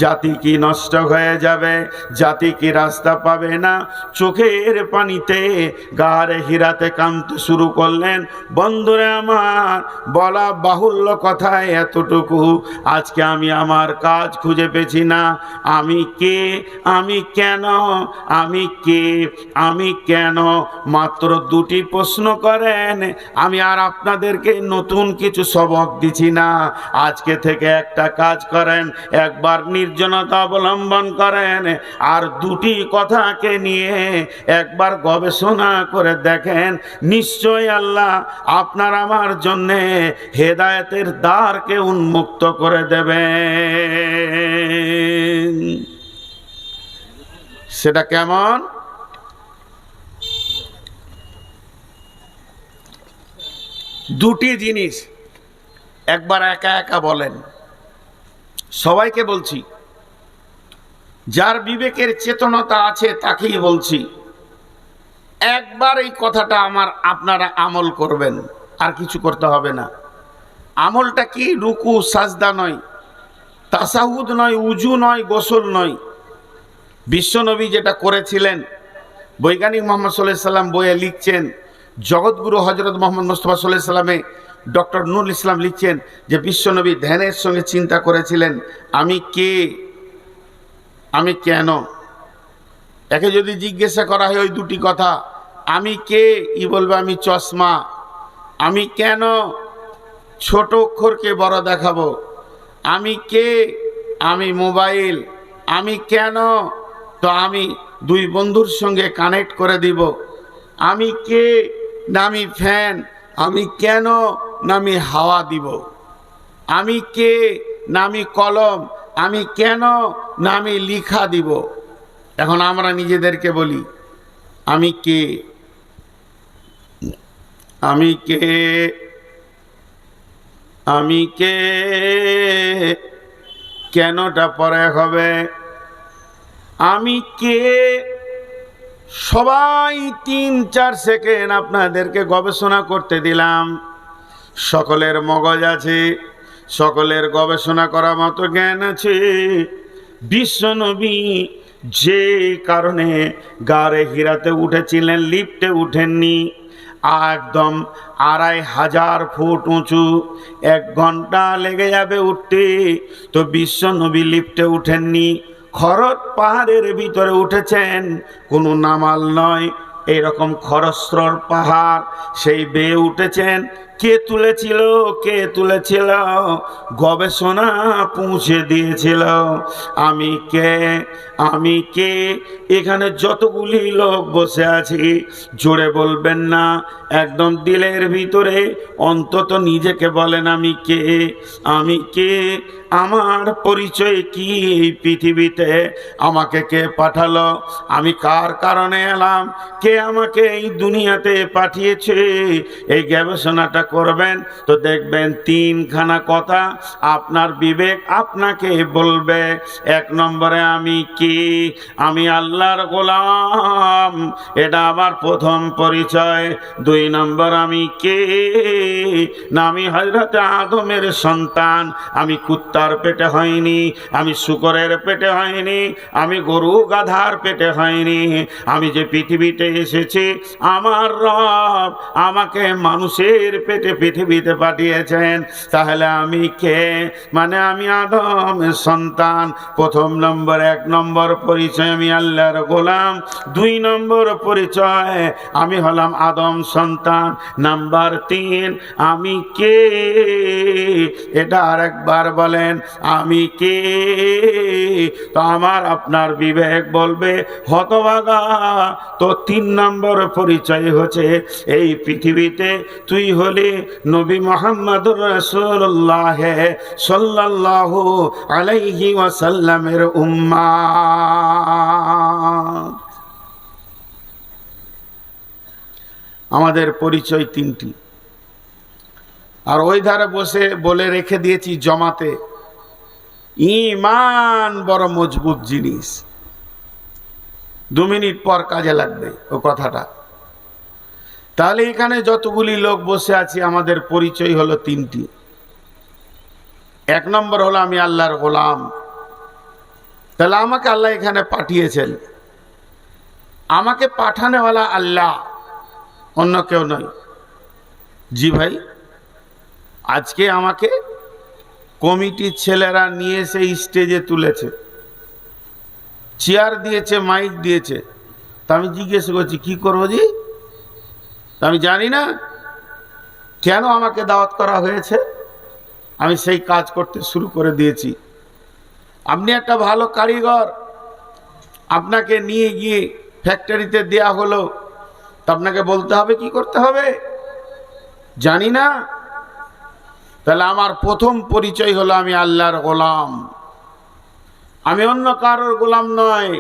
জাতি কি নষ্ট হয়ে যাবে, জাতি কি রাস্তা পাবে না। চোখের পানিতে গারে হিরাতে কাঁদতে শুরু করলেন। বন্ধুরে আমার, বলা বাহুল্য কথায় এতটুকু, আজকে আমি আমার কাজ খুঁজে পেছি না। আমি কে, আমি কেন, আমি কে, আমি কেন, মাত্র দুটি প্রশ্ন করেন। আমি আর আপনাদেরকে নতুন কিছু সবক দিচ্ছি না। আজকে থেকে একটা কাজ করেন, একবার নির্জনতা অবলম্বন করেন, আর দুটি কথাকে নিয়ে একবার গবেষণা করে দেখেন। নিশ্চয় আল্লাহ আপনার আমার জন্যে হেদায়েতের দ্বারকে উন্মুক্ত করে দেবেন। সেটা কেমন? দুটি জিনিস একবার একা একা বলেন, সবাইকে বলছি। যার বিবেকের চেতনতা আছে তাকেই বলছি, একবার এই কথাটা আপনারা আমল করবেন, আর কিছু করতে হবে না। আমলটা কি? রুকু সাজদা নয়, তাসাহুদ নয়, উজু নয়, গোসল নয়। বিশ্বনবী যেটা করেছিলেন, বৈজ্ঞানিক মোহাম্মদ সাল্লাল্লাহু আলাইহি সাল্লাম বইয়ে লিখছেন, জগৎগুরু হযরত মুহাম্মদ মুস্তাফা সাল্লাল্লাহু আলাইহি সাল্লামে ডক্টর নুরুল ইসলাম লিখছেন যে বিশ্বনবী ধ্যানের সঙ্গে চিন্তা করেছিলেন, আমি কে, আমি কেন। একে যদি জিজ্ঞাসা করা হয় ওই দুটি কথা, আমি কে, ই বলবে আমি চশমা। আমি কেন, ছোট অক্ষরকে বড় দেখাবো। আমি কে, আমি মোবাইল। আমি কেন, তো আমি দুই বন্ধুর সঙ্গে কানেক্ট করে দিব। আমি কে, না আমি ফ্যান। আমি কেন, না আমি হাওয়া দিব। আমি কে, না আমি কলম। আমি কেন, না আমি লিখা দিব। এখন আমরা নিজেদেরকে বলি, আমি কে, আমি কে, আমি কে, কেনটা পরে হবে। আমি কে, সবাই 3-4 সেকেন্ড আপনাদেরকে গবেষণা করতে দিলাম। সকলের মগজ আছে, সকলের গবেষণা করার মতো জ্ঞান আছে। বিশ্বনবী যে কারণে গারে হিরাতে উঠেছিলেন, লিফটে উঠেননি, একদম 2500 ফুট উঁচু, 1 ঘন্টা লেগে যাবে উঠতে, তো বিশ্বনবী লিফটে উঠেননি, খরত পাহাড়ের ভিতরে উঠেছেন। কোনো নামাল নয়, এরকম খরস্রোর পাহাড়, সেই বেয়ে উঠেছেন। কে তুলেছিল, কে তুলেছিল, গবেষণা পৌঁছে দিয়েছিল। আমি কে, আমি কে। এখানে যতগুলি লোক বসে আছি, জোরে বলবেন না, একদম দিলের ভিতরে অন্তত নিজেকে বলেন, আমি কে, আমি কে, আমার পরিচয় কি এই পৃথিবীতে, আমাকে কে পাঠালো, আমি কার কারণে এলাম, কে আমাকে এই দুনিয়াতে পাঠিয়েছে। এই গবেষণাটা করবেন তো দেখবেন 3খানা কথা আপনার বিবেক আপনাকে বলবে। 1 নম্বরে আমি কি, আমি আল্লাহর গোলাম, এটা আমার প্রথম পরিচয়। 2 নম্বর আমি কে, না আমি হযরত আদমের সন্তান, আমি কুত্তার পেটে হয়নি, আমি শূকরের পেটে হয়নি, আমি গরু গাধার পেটে হয়নি। আমি যে পৃথিবীতে এসেছি, আমার রব আমাকে মানুষের পেটে পৃথিবীতে পাঠিয়েছেন। তাহলে আমি কে, মানে আমি আদমের সন্তান। প্রথম নম্বর, 1 নম্বর পরিচয় আমি আল্লাহর গোলাম। 2 নম্বর পরিচয় আমি হলাম আদম সন্তান। নাম্বার 3 আমি কে, এটা আরেকবার বলেন, আমি কে। তো আমার আপনার বিবেক বলবে, হতভাগা, তো 3 নম্বর পরিচয় হচ্ছে এই পৃথিবীতে তুই হলি নবী মুহাম্মদুর রাসূলুল্লাহ সাল্লাল্লাহু আলাইহি ওয়াসাল্লামের উম্মাত। আমাদের পরিচয় 3টি। আর ওই ধারে বসে বলে রেখে দিয়েছি জমাতে, ঈমান বড় মজবুত জিনিস। 2 মিনিট পর কাজে লাগবে ও কথাটা। তাহলে এখানে যতগুলি লোক বসে আছি, আমাদের পরিচয় হলো 3টি। 1 নম্বর হলো আমি আল্লাহর গোলাম। তাহলে আমাকে আল্লাহ এখানে পাঠিয়েছেন, আমাকে পাঠানোওয়ালা আল্লাহ, অন্য কেউ নয়। জি ভাই, আজকে আমাকে কমিটির ছেলেরা নিয়ে এসে স্টেজে তুলেছে, চেয়ার দিয়েছে, মাইক দিয়েছে। তা আমি জিজ্ঞেস করছি, কি করবো জি? তা আমি জানি না কেন আমাকে দাওয়াত করা হয়েছে, আমি সেই কাজ করতে শুরু করে দিয়েছি। আপনি একটা ভালো কারিগর, আপনাকে নিয়ে গিয়ে ফ্যাক্টরিতে দেয়া হলো, তা আপনাকে বলতে হবে কি করতে হবে? জানি না। তাহলে আমার প্রথম পরিচয় হলো আমি আল্লাহর গোলাম, আমি অন্য কারোর গোলাম নয়।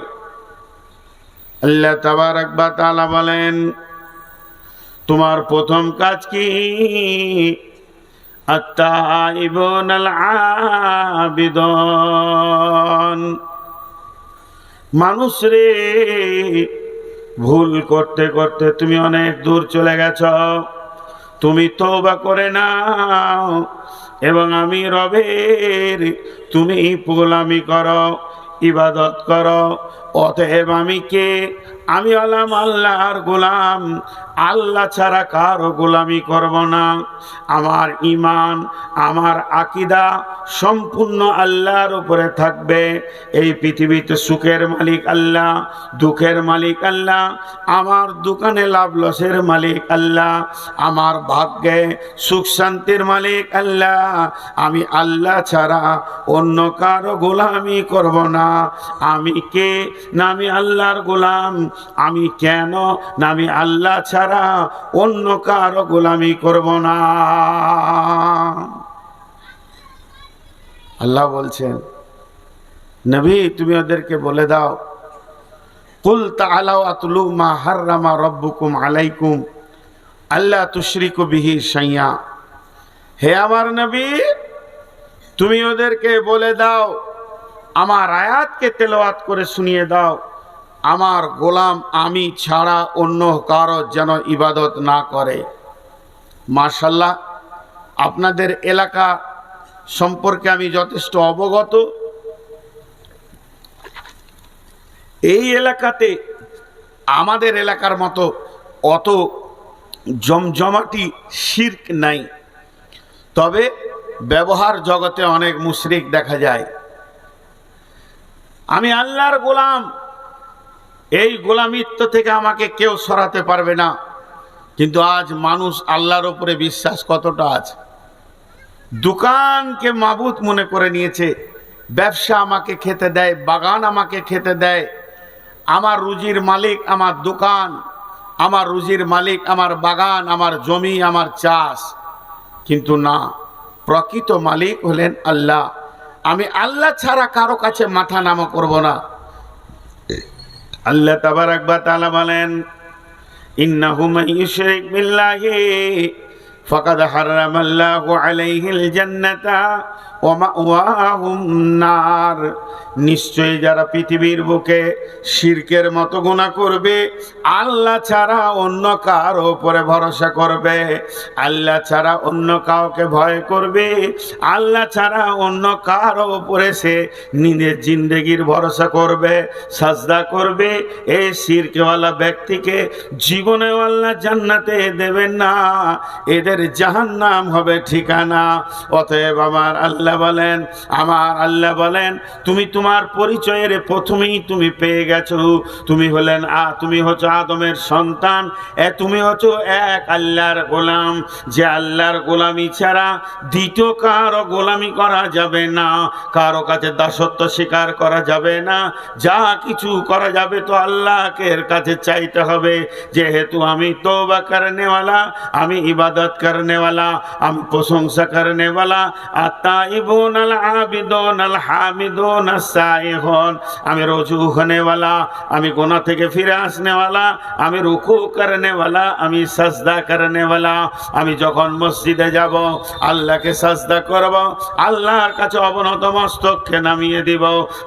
আল্লাহ তাবারক ওয়া তাআলা বলেন, তোমার প্রথম কাজ কি? আত-তাইবুন আল-আবিদুন, মানুষ রে, ভুল করতে করতে তুমি অনেক দূর চলে গেছ, তুমি তওবা করে নাও এবং আমি রবের তুমি গোলামি করো, ইবাদত করো। অতএব আমি কে? আমি হলাম আল্লাহর গোলাম, আল্লাহ ছাড়া কারো গোলামি করব না। আমার ঈমান, আমার আকীদা সম্পূর্ণ আল্লাহর উপরে থাকবে। এই পৃথিবীতে সুখের মালিক আল্লাহ, দুঃখের মালিক আল্লাহ, আমার দোকানে লাভ লসের মালিক আল্লাহ, আমার ভাগ্যে সুখ শান্তির মালিক আল্লাহ। আমি আল্লাহ ছাড়া অন্য কারো গোলামি করব না। আমি কে? না আমি আল্লাহর গোলাম। আমি কেন? না আমি আল্লাহ ছাড়া অন্য কারো গোলামি করব না। আল্লাহ বলছেন, নবী তুমি ওদেরকে বলে দাও, কুল তাআলাউ আতলু মা হাররামা রাব্বুকুম আলাইকুম আল্লা তুশরিকু বিহি শাইয়া। হে আমার নবী, তুমি ওদেরকে বলে দাও, আমার আয়াতকে তেলাওয়াত করে শুনিয়ে দাও, আমার গোলাম আমি ছাড়া অন্য কারো যেন ইবাদত না করে। মাশাআল্লাহ, আপনাদের এলাকা সম্পর্কে আমি যথেষ্ট অবগত। এই এলাকাতে আমাদের এলাকার মতো অত জমজমাটি শিরক নাই, তবে ব্যবহার জগতে অনেক মুশরিক দেখা যায়। আমি আল্লাহর গোলাম, এই গোলামিত্ব থেকে আমাকে কেউ সরাতে পারবে না। কিন্তু আজ মানুষ আল্লাহর উপরে বিশ্বাস কতটা আছে? দোকানকে মাবুদ মনে করে নিয়েছে, ব্যবসা আমাকে খেতে দেয়, বাগান আমাকে খেতে দেয়, আমার রুজির মালিক আমার দোকান, আমার রুজির মালিক আমার বাগান, আমার জমি, আমার চাষ। কিন্তু না, প্রকৃত মালিক হলেন আল্লাহ। আমি আল্লাহ ছাড়া কারো কাছে মাথা নামা করব না। আল্লাহ তাবারাক ওয়া তাআলা বলেন, ইন্নাহু মান ইউশরিক বিল্লাহি ফাকাদ হারামাল্লাহু আলাইহিল জান্নাতা ওয়া মাওয়াহুম নার। নিশ্চয়ই যারা পৃথিবীর বুকে শিরকের মতো গুনাহ করবে, আল্লাহ ছাড়া অন্য কার উপরে ভরসা করবে, আল্লাহ ছাড়া অন্য কাউকে ভয় করবে, আল্লাহ ছাড়া অন্য কার উপরে সে নিজের জিন্দেগির ভরসা করবে, সাজদা করবে, এই শিরকওয়ালা ব্যক্তিকে জীবনেও আল্লাহ জান্নাতে দেবেন না, এদের জাহান্নাম হবে ঠিকানা। অতএব আমার আল্লাহ বলেন, আমার আল্লাহ বলেন, তুমি তোমার পরিচয়ের প্রথমেই তুমি পেয়ে গেছো, তুমি হচ্ছ আদমের সন্তান, তুমি হচ্ছ এক আল্লাহর গোলাম। যে আল্লাহর গোলামি ছাড়া দ্বিতীয় কারো গোলামি করা যাবে না, কারো কাছে দাসত্ব স্বীকার করা যাবে না। যা কিছু করা যাবে তো আল্লাহকে কাছে চাইতে হবে। যেহেতু আমি তওবা করনেওয়ালা, আমি ইবাদত করনেওয়ালা, আমি প্রশংসা করনেওয়ালা, আত-তাইবুন আল আবিদুন আল হামিদুন আস-সাইহুন, আমি রুজু করনেওয়ালা, আমি গুনাহ থেকে ফিরে আসনেওয়ালা, আমি রুকু করনেওয়ালা, আমি সাজদা করনেওয়ালা। আমি যখন মসজিদে যাব, আল্লাহকে সাজদা করব, আল্লাহর কাছে অবনত মস্তককে নামিয়ে দিব,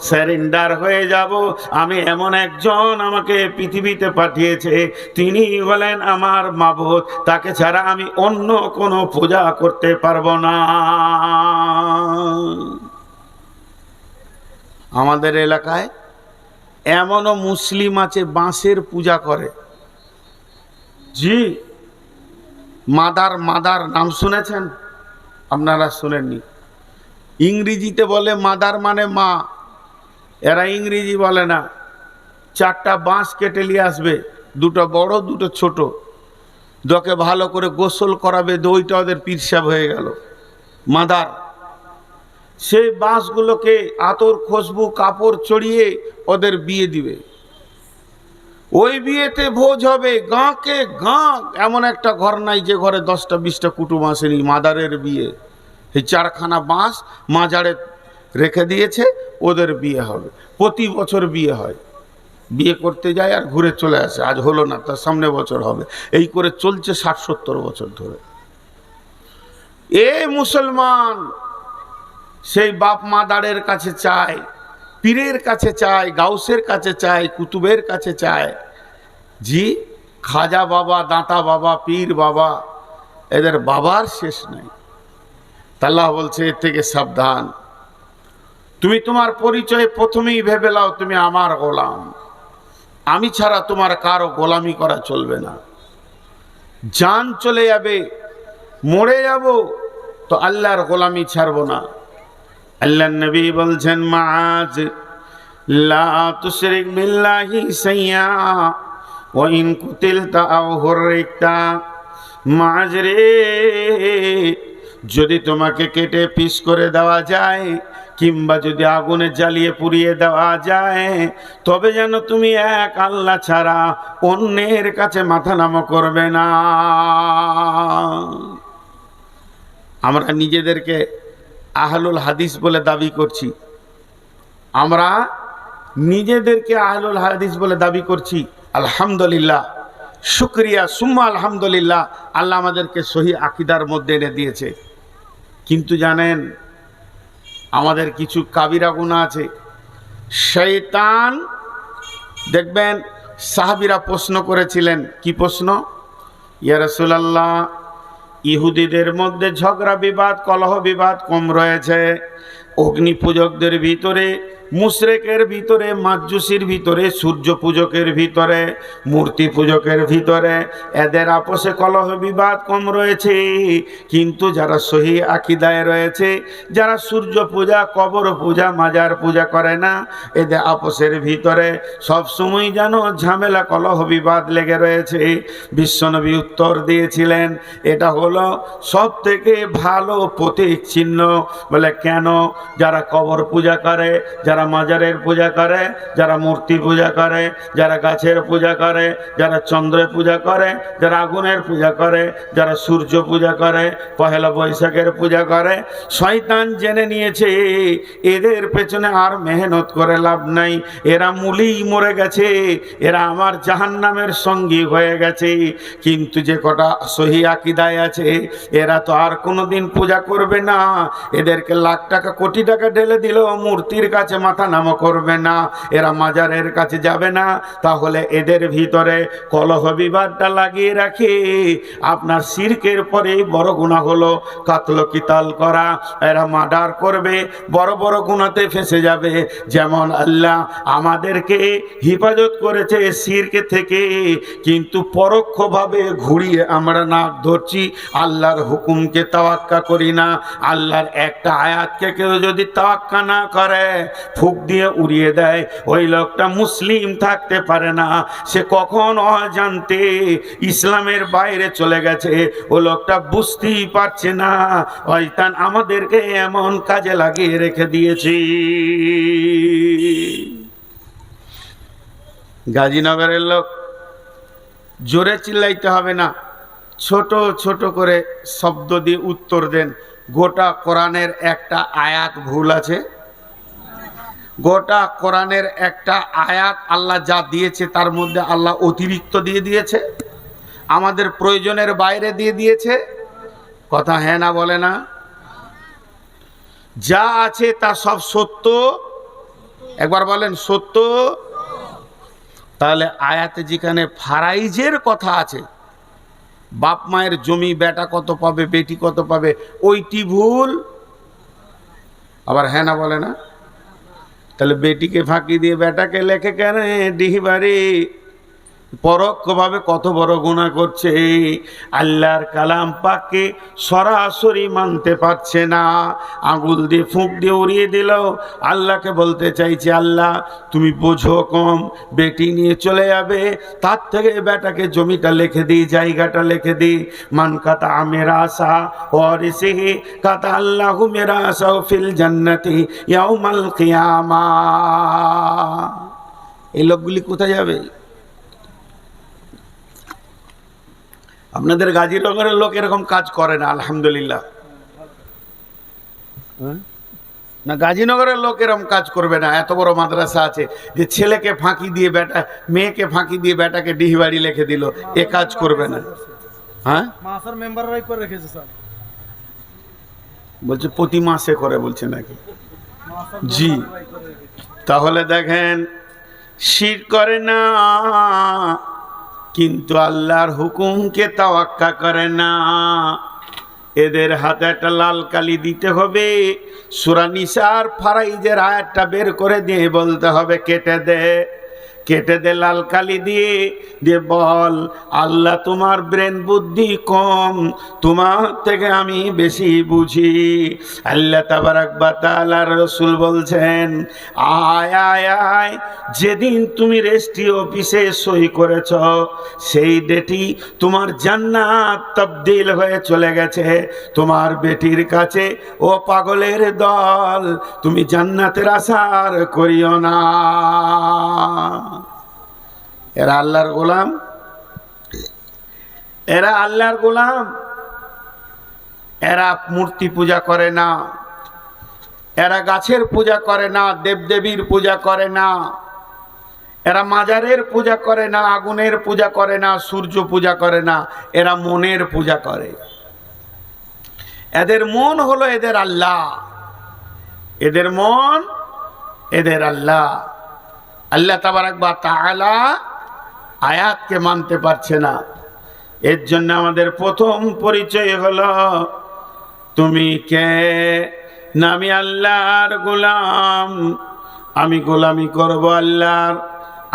সারেন্ডার হয়ে যাব। আমি এমন একজন আমাকে পৃথিবীতে পাঠিয়েছে, তিনি বলেন আমার মাবুদ, তাকে ছাড়া আমি অন্য কোনো পূজা করতে পারবো না। আমাদের এলাকায় এমনও মুসলিম আছে বাঁশের পূজা করে। জি, মাদার নাম শুনেছেন? আপনারা শুনেননি? ইংরেজিতে বলে মাদার মানে মা, এরা ইংরেজি বলে না। 4টা বাঁশ কেটে নিয়ে আসবে, 2টো বড় 2টো ছোট, দকে ভালো করে গোসল করাবে, দইটা ওদের পিরসাব হয়ে গেল। মাদার সেই বাঁশগুলোকে আতর খুশবু কাপড় চড়িয়ে ওদের বিয়ে দিবে। ওই বিয়েতে ভোজ হবে, গাঁকে গাঁ, এমন একটা ঘর নাই যে ঘরে 10টা 20টা কুটুম আসেনি। মাদারের বিয়ে, এই 4খানা বাঁশ মাজারে রেখে দিয়েছে, ওদের বিয়ে হবে। প্রতি বছর বিয়ে হয়, বিয়ে করতে যায় আর ঘুরে চলে আসে। আজ হলো না, তার সামনে বছর হবে। এই করে চলছে 60-70 বছর ধরে। এ মুসলমান সেই বাপ মাদারের কাছে চায়, পীরের কাছে চায়, গাউসের কাছে চায়, কুতুবের কাছে চায়। জি, খাজা বাবা, দাতা বাবা, পীর বাবা, এদের বাবার শেষ নাই। আল্লাহ বলছে এর থেকে সাবধান। তুমি তোমার পরিচয় প্রথমেই ভেবে নাও তুমি আমার গোলাম, আমি ছাড়া তোমার কারো গোলামি করা চলবে না। জান চলে যাবে, মরে যাব, তো আল্লাহর গোলামি ছাড়বো না। আল্লাহর নবী বলছেন মাআজ লা তুশরিক বিল্লাহি শাইয়া ওয়া ইন কুতিলতা আও হুররিকতা। মাআজ রে, যদি তোমাকে কেটে পিস করে দেওয়া যায় কিংবা যদি আগুনে জ্বালিয়ে পুড়িয়ে দেওয়া যায়, তবে যেন তুমি এক আল্লাহ ছাড়া অন্যের কাছে মাথা নত করবে না। আমরা নিজেদেরকে আহলুল হাদিস বলে দাবি করছি, আমরা নিজেদেরকে আহলুল হাদিস বলে দাবি করছি। আলহামদুলিল্লাহ, শুকরিয়া সুম্মা আলহামদুলিল্লাহ, আল্লাহ আমাদেরকে সহি আকীদার মধ্যে এনে দিয়েছে। কিন্তু জানেন, আমাদের কিছু কাবিরা গুনাহ আছে। শয়তান, দেখবেন সাহাবীরা প্রশ্ন করেছিলেন, কি প্রশ্ন? ইয়া রাসূলুল্লাহ, ইহুদিদের মধ্যে ঝগড়া বিবাদ, কলহ বিবাদ কম রয়েছে, অগ্নি পূজকদের ভিতরে, মুশরিকের ভিতরে, মাজুসির ভিতরে, সূর্য পূজকের ভিতরে, মূর্তি পূজকের ভিতরে এদের আপোষে কলহ বিবাদ কম রয়েছে। কিন্তু যারা সহি আকীদায় রয়েছে, যারা সূর্য পূজা, কবর পূজা, মাজার পূজা করে না, এদের আপোষের ভিতরে সবসময় যেন ঝামেলা, কলহ বিবাদ লেগে রয়েছে। বিশ্বনবী উত্তর দিয়েছিলেন, এটা হলো সব থেকে ভালো প্রতীক চিহ্ন। বলে কেন? যারা কবর পূজা করে, যারা মাজারের পূজা করে, যারা মূর্তি পূজা করে, যারা গাছের পূজা করে, যারা চন্দ্রের পূজা করে, যারা আগুনের পূজা করে, যারা সূর্য পূজা করে, পহেলা বৈশাখের পূজা করে, শয়তান জেনে নিয়েছে এদের পেছনে আর মেহনত করে লাভ নাই, এরা মূলেই মরে গেছে, এরা আমার জাহান্নামের সঙ্গী হয়ে গেছে। কিন্তু যে কটা সহি আকীদায় আছে, এরা তো আর কোনোদিন পূজা করবে না, এদেরকে লাখ টাকা কোটি টাকা ঢেলে দিল, মূর্তির কাছে মাথা নাম করবে না, এরা মাজারের কাছে যাবে না। তাহলে এদের ভিতরে কলহ বিবাদটা লাগিয়ে রাখে। আপনার শিরকের পরে বড় গুনাহ হলো কাতল কিতাল করা, এরা মার্ডার করবে, বড় বড় গুনাহতে ফেঁসে যাবে। যেমন আল্লাহ আমাদেরকে হেফাজত করেছে শিরকে থেকে, কিন্তু পরোক্ষভাবে ঘুরিয়ে আমরা নাক ধরছি, আল্লাহর হুকুমকে তাওয়াক্কা করি না। আল্লাহর একটা আয়াতকে কেউ যদি তাওয়াক্কা না করে, ফুক দিয়ে উড়িয়ে দেয়, ওই লোকটা মুসলিম থাকতে পারে না। সে কখন অজান্তে ইসলামের বাইরে চলে গেছে, ও লোকটা বুঝতেই পারছে না। শয়তান আমাদেরকে এমন কাজে লাগিয়ে রেখে দিয়েছে। গাজীনগরের লোক, জোরে চিল্লাইতে হবে না, ছোট ছোট করে শব্দ দিয়ে উত্তর দেন। গোটা কোরআনের একটা আয়াত ভুল আছে? গোটা কোরআনের একটা আয়াত আল্লাহ যা দিয়েছে তার মধ্যে আল্লাহ অতিরিক্ত দিয়ে দিয়েছে, আমাদের প্রয়োজনের বাইরে দিয়ে দিয়েছে? কথা হ্যাঁ না বলে না? যা আছে তা সব সত্য, একবার বলেন সত্য। তাহলে আয়াতে যেখানে ফারাইজের কথা আছে, বাপ মায়ের জমি বেটা কত পাবে, বেটি কত পাবে, ওইটি ভুল, আবার হ্যাঁ না বলে না? তাহলে বেটিকে ফাঁকি দিয়ে বেটাকে লেখে কেন ডিহিবাড়ি? পরোক্ষভাবে কত বড় গুনাহ করছে, আল্লাহর কালাম পাককে সরাসরি মানতে পারছে না, আঙুল দিয়ে ফুঁক দিয়ে উড়িয়ে দিল। আল্লাহকে বলতে চাইছে, আল্লাহ তুমি বোঝো কম, বেটি নিয়ে চলে যাবে, তার থেকে বেটাকে জমিটা লিখে দিই, জায়গাটা লিখে দিই। মান কাতা মেরা আশা ওয়ারিসিহি কাতা আল্লাহু মেরা আশা ফিল জান্নাতি ইয়াউমাল কিয়ামা। এই লোকগুলি কোথায় যাবে? আপনাদের গাজীনগরের লোক এরকম কাজ করে না, আলহামদুলিল্লাহ। না, গাজীনগরের লোক এরকম কাজ করবে না। এত বড় মাদ্রাসা আছে যে ছেলেকে ফাঁকি দিয়ে বেটা, মেয়েকে ফাঁকি দিয়ে বেটাকে ডিহিবাড়ি লিখে দিল, এ কাজ করবে না। হ্যাঁ, মাসার মেম্বাররাই করে রেখেছে স্যার, বলছে প্রতি মাসে করে, বলছে নাকি? জি, তাহলে দেখেন, শিরক করে না কিন্তু আল্লাহর হুকুমকে তাওয়াক্কা করে না। এদের হাতে একটা লাল কালি দিতে হবে। সূরা নিসার ফারাইজের আয়াতটা বের করে দিয়ে বলতে হবে, কেটে দে, কেটে দে লাল কালি দিয়ে, দিয়ে বল, আল্লাহ তোমার ব্রেন বুদ্ধি কম, তোমার থেকে আমি বেশি বুঝি। আল্লাহ তাবারাক ওয়া তাআলার রাসূল বলছেন, আয় আয় আয়, যেদিন তুমি রেজিস্ট্রি অফিসে সই করেছ সেই ডেটই তোমার জান্নাত তাবদীল হয়ে চলে গেছে তোমার বেটির কাছে। ও পাগলের দল, তুমি জান্নাতের আশার করিও না। এরা আল্লাহর গোলাম, এরা আল্লাহর গোলাম। এরা মূর্তি পূজা করে না, এরা গাছের পূজা করে না, দেবদেবীর পূজা করে না, এরা মাজারের পূজা করে না, আগুনের পূজা করে না, সূর্য পূজা করে না, এরা মনের পূজা করে। এদের মন হলো এদের আল্লাহ, এদের মন এদের আল্লাহ। আল্লাহ তাবারাক ওয়া তাআলা আয়াতকে মানতে পারছে না। এর জন্য আমাদের প্রথম পরিচয় হলো, তুমি কে? না, আমি আল্লাহর গোলাম, আমি গোলামি করব আল্লাহর।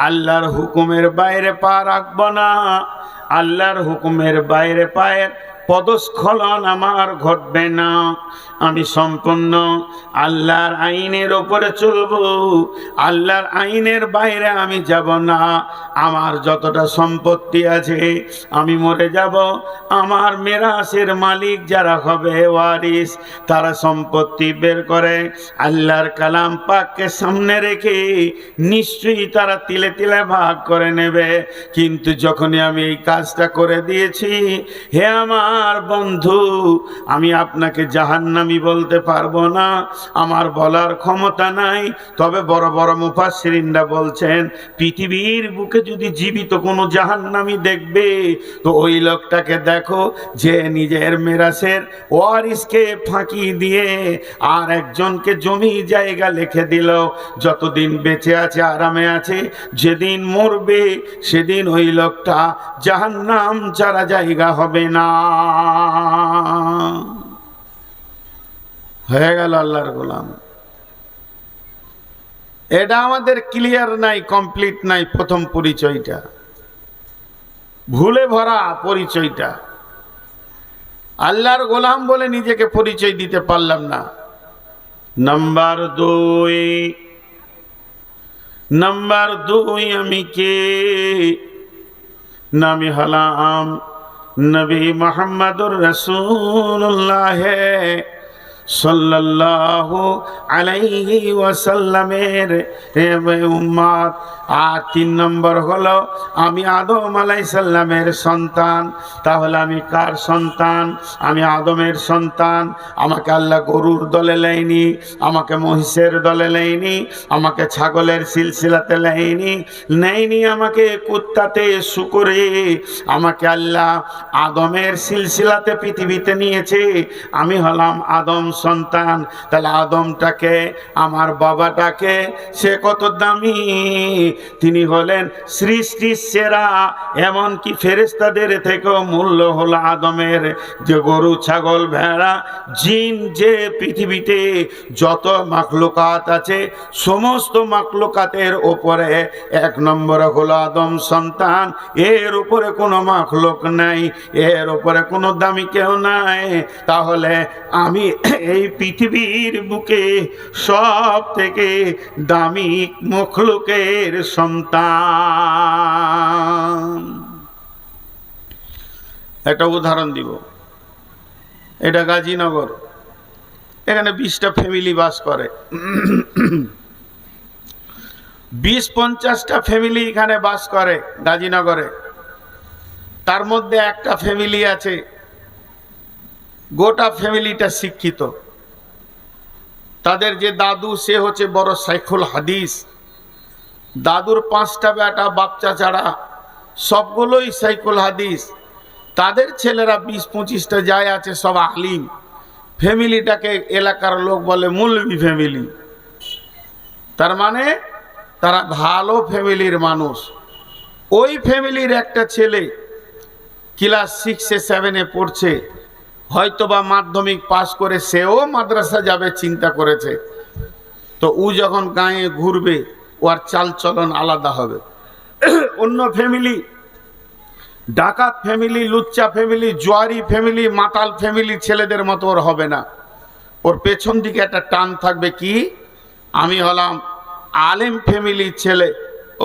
আল্লাহর হুকুমের বাইরে পা রাখবো না, আল্লাহর হুকুমের বাইরে পায়ের পদস্খলন আমার ঘটবে না। আমি সম্পূর্ণ আল্লাহর আইনের ওপরে চলব, আল্লাহর আইনের বাইরে আমি যাব না। আমার যতটা সম্পত্তি আছে, আমি মরে যাব, আমার মিরাসের মালিক যারা হবে ওয়ারিস, তারা সম্পত্তি বের করে আল্লাহর কালাম পাককে সামনে রেখে নিশ্চয়ই তারা তিলে তিলে ভাগ করে নেবে। কিন্তু যখনই আমি এই কাজটা করে দিয়েছি, হে আমার বন্ধু, আমি আপনাকে জাহান্নামী বলতে পারবো না, আমার বলার ক্ষমতা নাই। তবে বড় বড় মুফাসসিরিনরা বলছেন, পৃথিবীর বুকে যদি জীবিত কোনো জাহান্নামী দেখবে, তো ওই লোকটাকে দেখো যে নিজের মিরাসের ওয়ারিসকে ফাঁকি দিয়ে আর একজনকে জমি জায়গা লিখে দিল। যতদিন বেঁচে আছে আরামে আছে, যেদিন মরবে সেদিন ওই লোকটা জাহান্নাম ছাড়া জায়গা হবে না। হয়ে গেল আল্লাহর গোলাম। এটা আমাদের ক্লিয়ার নাই, কমপ্লিট নাই। প্রথম পরিচয়টা ভুলে ভরা পরিচয়টা। আল্লাহর গোলাম বলে নিজেকে পরিচয় দিতে পারলাম না। নাম্বার দুই, আমি কে? নামি হলাম নবী মুহাম্মদুর রাসূলুল্লাহ সাল্লাল্লাহু আলাইহি ওয়াসাল্লামের উম্মত। আর 3 নম্বর হলো, আমি আদম আলাইহিস সালামের সন্তান। তাহলে আমি কার সন্তান? আমি আদমের সন্তান। আমাকে আল্লাহ গরুর দলে লাইনি, আমাকে মহিষের দলে লাইনি, আমাকে ছাগলের সিলসিলাতে নেয়নি, আমাকে কুত্তাতে, শুকরে, আমাকে আল্লাহ আদমের সিলসিলাতে পৃথিবীতে নিয়েছে। আমি হলাম আদম সন্তান। তাহলে আদমটাকে, আমার বাবাটাকে, সে কত দামি! তিনি হলেন সৃষ্টির সেরা। এমনকি ফেরেশতাদের থেকেও মূল্য হলো আদমের। যে গরু, ছাগল, ভেড়া, জিন, যে পৃথিবীতে যত মাখলুকাত আছে, সমস্ত মাখলুকাতের ওপরে 1 নম্বরে হলো আদম সন্তান। এর উপরে কোনো মাখলুক নাই, এর উপরে কোনো দামি কেউ নাই। তাহলে আমি এই পৃথিবীর বুকে সব থেকে দামি মখলুকের সন্তান। একটা উদাহরণ দিব। এটা গাজীনগর, এখানে 20টা ফ্যামিলি বাস করে। 20-50টা ফ্যামিলি এখানে বাস করে গাজীনগরে। তার মধ্যে একটা ফ্যামিলি আছে, গোটা ফ্যামিলিটা শিক্ষিত। তাদের যে দাদু, সে হচ্ছে বড় শাইখুল হাদিস। দাদুর 5টা বেটা, বাচ্চা ছাড়া সবগুলোই শাইখুল হাদিস। তাদের ছেলেরা 20-25টা যায় আছে, সব আলিম। ফ্যামিলিটাকে এলাকার লোক বলে মৌলভী ফ্যামিলি। তার মানে তারা ভালো ফ্যামিলির মানুষ। ওই ফ্যামিলির একটা ছেলে ক্লাস 6-7 পড়ছে, হয়তোবা মাধ্যমিক পাশ করে সেও মাদ্রাসা যাবে চিন্তা করেছে। তো ও যখন গায়ে ঘুরবে ওর চালচলন আলাদা হবে। অন্য ফ্যামিলি, ডাকাত ফ্যামিলি, লুচ্চা ফ্যামিলি, জুয়ারি ফ্যামিলি, মাতাল ফ্যামিলি ছেলেদের মতো ওর হবে না। ওর পেছন দিকে একটা টান থাকবে, কি আমি হলাম আলেম ফ্যামিলির ছেলে,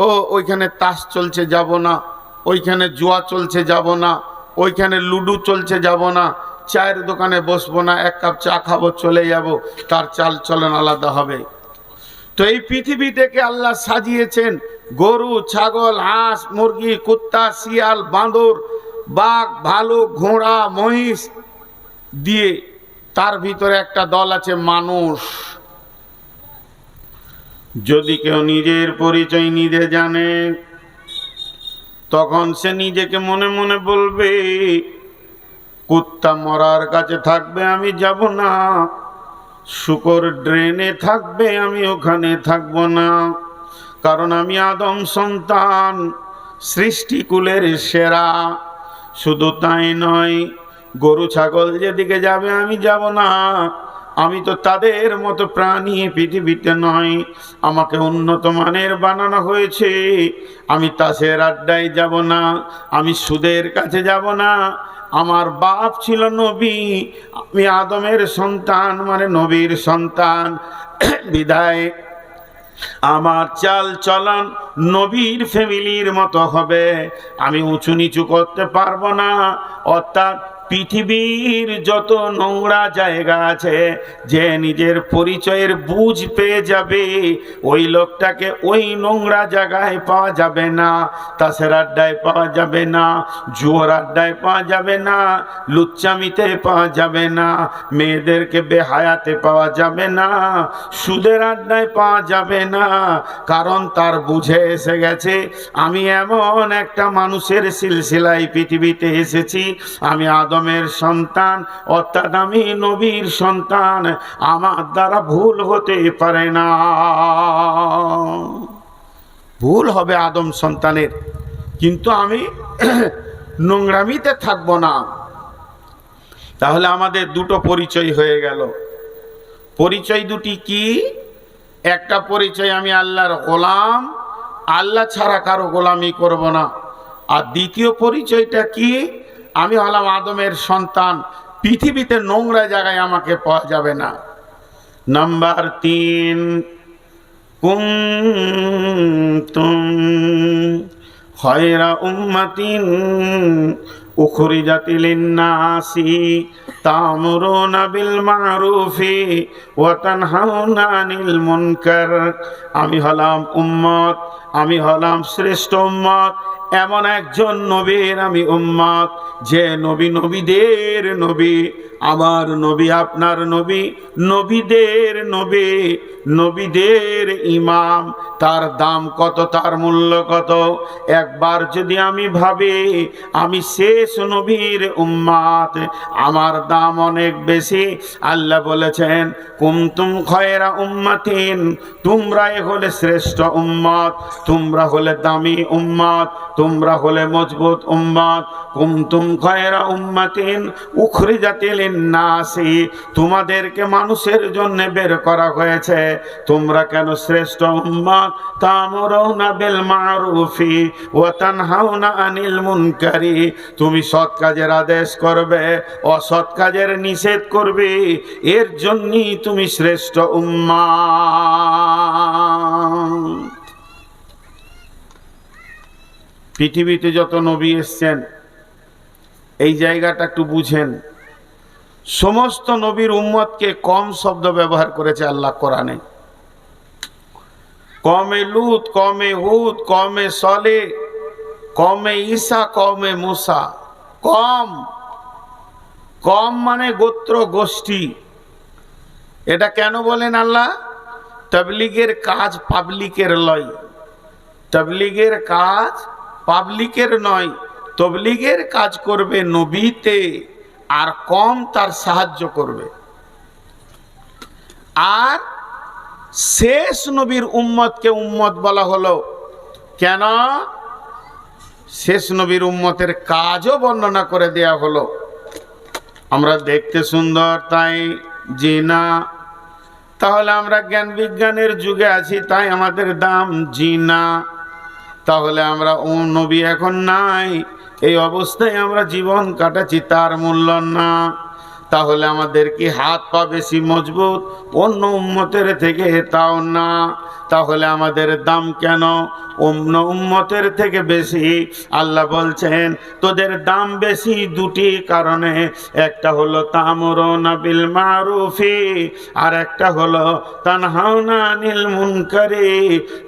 ও ওইখানে তাস চলছে যাব না, ওইখানে জুয়া চলছে যাব না, ওইখানে লুডু চলছে যাব না, চায়ের দোকানে বসবো না, এক কাপ চা খাবো চলে যাব, তার চাল চলন আলাদা হবে। তো এই পৃথিবীটাকে আল্লাহ সাজিয়েছেন গরু, ছাগল, হাঁস, মুরগি, কুত্তা, শিয়াল, বাঁদর, বাঘ, ভালুক, ঘোড়া, মহিষ দিয়ে। তার ভিতরে একটা দল আছে মানুষ। যদি কেউ নিজের পরিচয় নিজে জানে, তখন সে নিজেকে মনে মনে বলবে, কুত্তা মরার কাছে থাকবে আমি যাব না, শূকর ড্রেনে থাকবে আমি ওখানে থাকবো না, কারণ আমি আদম সন্তান, সৃষ্টিকুলের সেরা। শুধু তাই নয়, গরু ছাগল যেদিকে যাবে আমি যাব না, আমি তো তাদের মতো প্রাণী পৃথিবীতে নয়, আমাকে উন্নত মানের বানানো হয়েছে। আমি তাসের আড্ডায় যাব না, আমি সুদের কাছে যাব না, আমার বাপ ছিল নবী, আমি আদমের সন্তান মানে নবীর সন্তান, বিদায় আমার চাল চলন নবীর ফ্যামিলির মতো হবে, আমি উঁচু নিচু করতে পারবো না। অর্থাৎ পৃথিবীর যত নোংরা জায়গা আছে, যে নিজের পরিচয়ের বুঝ পেয়ে যাবে, ওই লোকটাকে ওই নোংরা জায়গায় পাওয়া যাবে না, তাসের আড্ডায় পাওয়া যাবে না, জুয়ার আড্ডায় পাওয়া যাবে না, লুচ্চামিতে পাওয়া যাবে না, মেয়েদেরকে বেহায়াতে পাওয়া যাবে না, সুদের আড্ডায় পাওয়া যাবে না। কারণ তার বুঝে এসে গেছে, আমি এমন একটা মানুষের সিলসিলায় পৃথিবীতে এসেছি, আমি আদমের সন্তান, অর্থাৎ আমি নবীর সন্তান, আমার দ্বারা ভুল হতে পারে না। ভুল হবে আদম সন্তানের, কিন্তু আমি নোংরামিতে থাকবো না। তাহলে আমাদের দুটো পরিচয় হয়ে গেল। পরিচয় দুটি কি? একটা পরিচয় আমি আল্লাহর গোলাম, আল্লাহ ছাড়া কারো গোলামি করব না। আর দ্বিতীয় পরিচয়টা কি? আমি হলাম আদমের সন্তান, পৃথিবীতে নোংরা জায়গায় আমাকে পাওয়া যাবে না। নাম্বার 3, কুনতুম খায়রা উম্মাতিন উখরিজাত লিন-নাসি তা'মুরুনা বিল মা'রুফি ওয়া তানহাউনা আনিল মুনকার। আমি হলাম উম্মত, আমি হলাম শ্রেষ্ঠ উম্মত, এমন একজন নবীর আমি উম্মত, যে নবী নবীদের নবী, আমার নবী আপনার নবী, নবীদের নবী, নবীদের ইমাম। তার দাম কত, তার মূল্য কত? একবার যদি আমি ভাবি আমি শেষ নবীর উম্মত, আমার দাম অনেক বেশি। আল্লাহ বলেছেন, কুনতুম খায়রা উম্মাতিন, তোমরাই হলে শ্রেষ্ঠ উম্মত, তোমরা হলে দামি উম্মত, তোমরা হলে মজবুত উম্মত। কুনতুম খায়রা উম্মাতিন উখরিজাত লিন-নাসি, তোমাদেরকে মানুষের জন্য বের করা হয়েছে, তোমরা কেন শ্রেষ্ঠ উম্মত? তা'মুরুনা বিল মা'রুফি ওয়া তানহাউনা আনিল মুনকারি, তুমি সৎ কাজের আদেশ করবে, অসৎ কাজের নিষেধ করবে, এর জন্যই তুমি শ্রেষ্ঠ উম্মত। পৃথিবীতে যত নবী এসছেন, এই জায়গাটা একটু বুঝেন। সমস্ত নবীর উম্মতকে কম শব্দ ব্যবহার করেছে আল্লাহ কোরআনে। কমে লুত, কমে হুদ, কমে সলে, কমে ঈসা, কমে মুসা। কম, কম মানে গোত্র গোষ্ঠী। এটা কেন বলেন আল্লাহ? তাবলীগের কাজ পাবলিকের লয়, তাবলীগের কাজ পাবলিকের নয়। তাবলীগের কাজ করবে নবীতে, আর কম তার সাহায্য করবে। আর শেষ নবীর উম্মতকে উম্মত বলা হলো কেন? শেষ নবীর উম্মতের কাজও বর্ণনা করে দেয়া হলো। আমরা দেখতে সুন্দর তাই জি না? তাহলে আমরা জ্ঞান বিজ্ঞানের যুগে আছি তাই আমাদের দাম জি না? তাহলে আমরা ও নবী এখন নাই, এই অবস্থায় আমরা জীবন কাটাচ্ছি, তার মূল্য না? তাহলে আমাদের কি হাত পা বেশি মজবুত অন্য উম্মতের থেকে? তাও না। তাহলে আমাদের দাম কেন অন্য উম্মতের থেকে বেশি? আল্লাহ বলছেন তোদের দাম বেশি দুটি কারণে। একটা হলো তা'মুরুনা বিল মারুফি, আর একটা হলো তানহাউনা আনিল মুনকারি।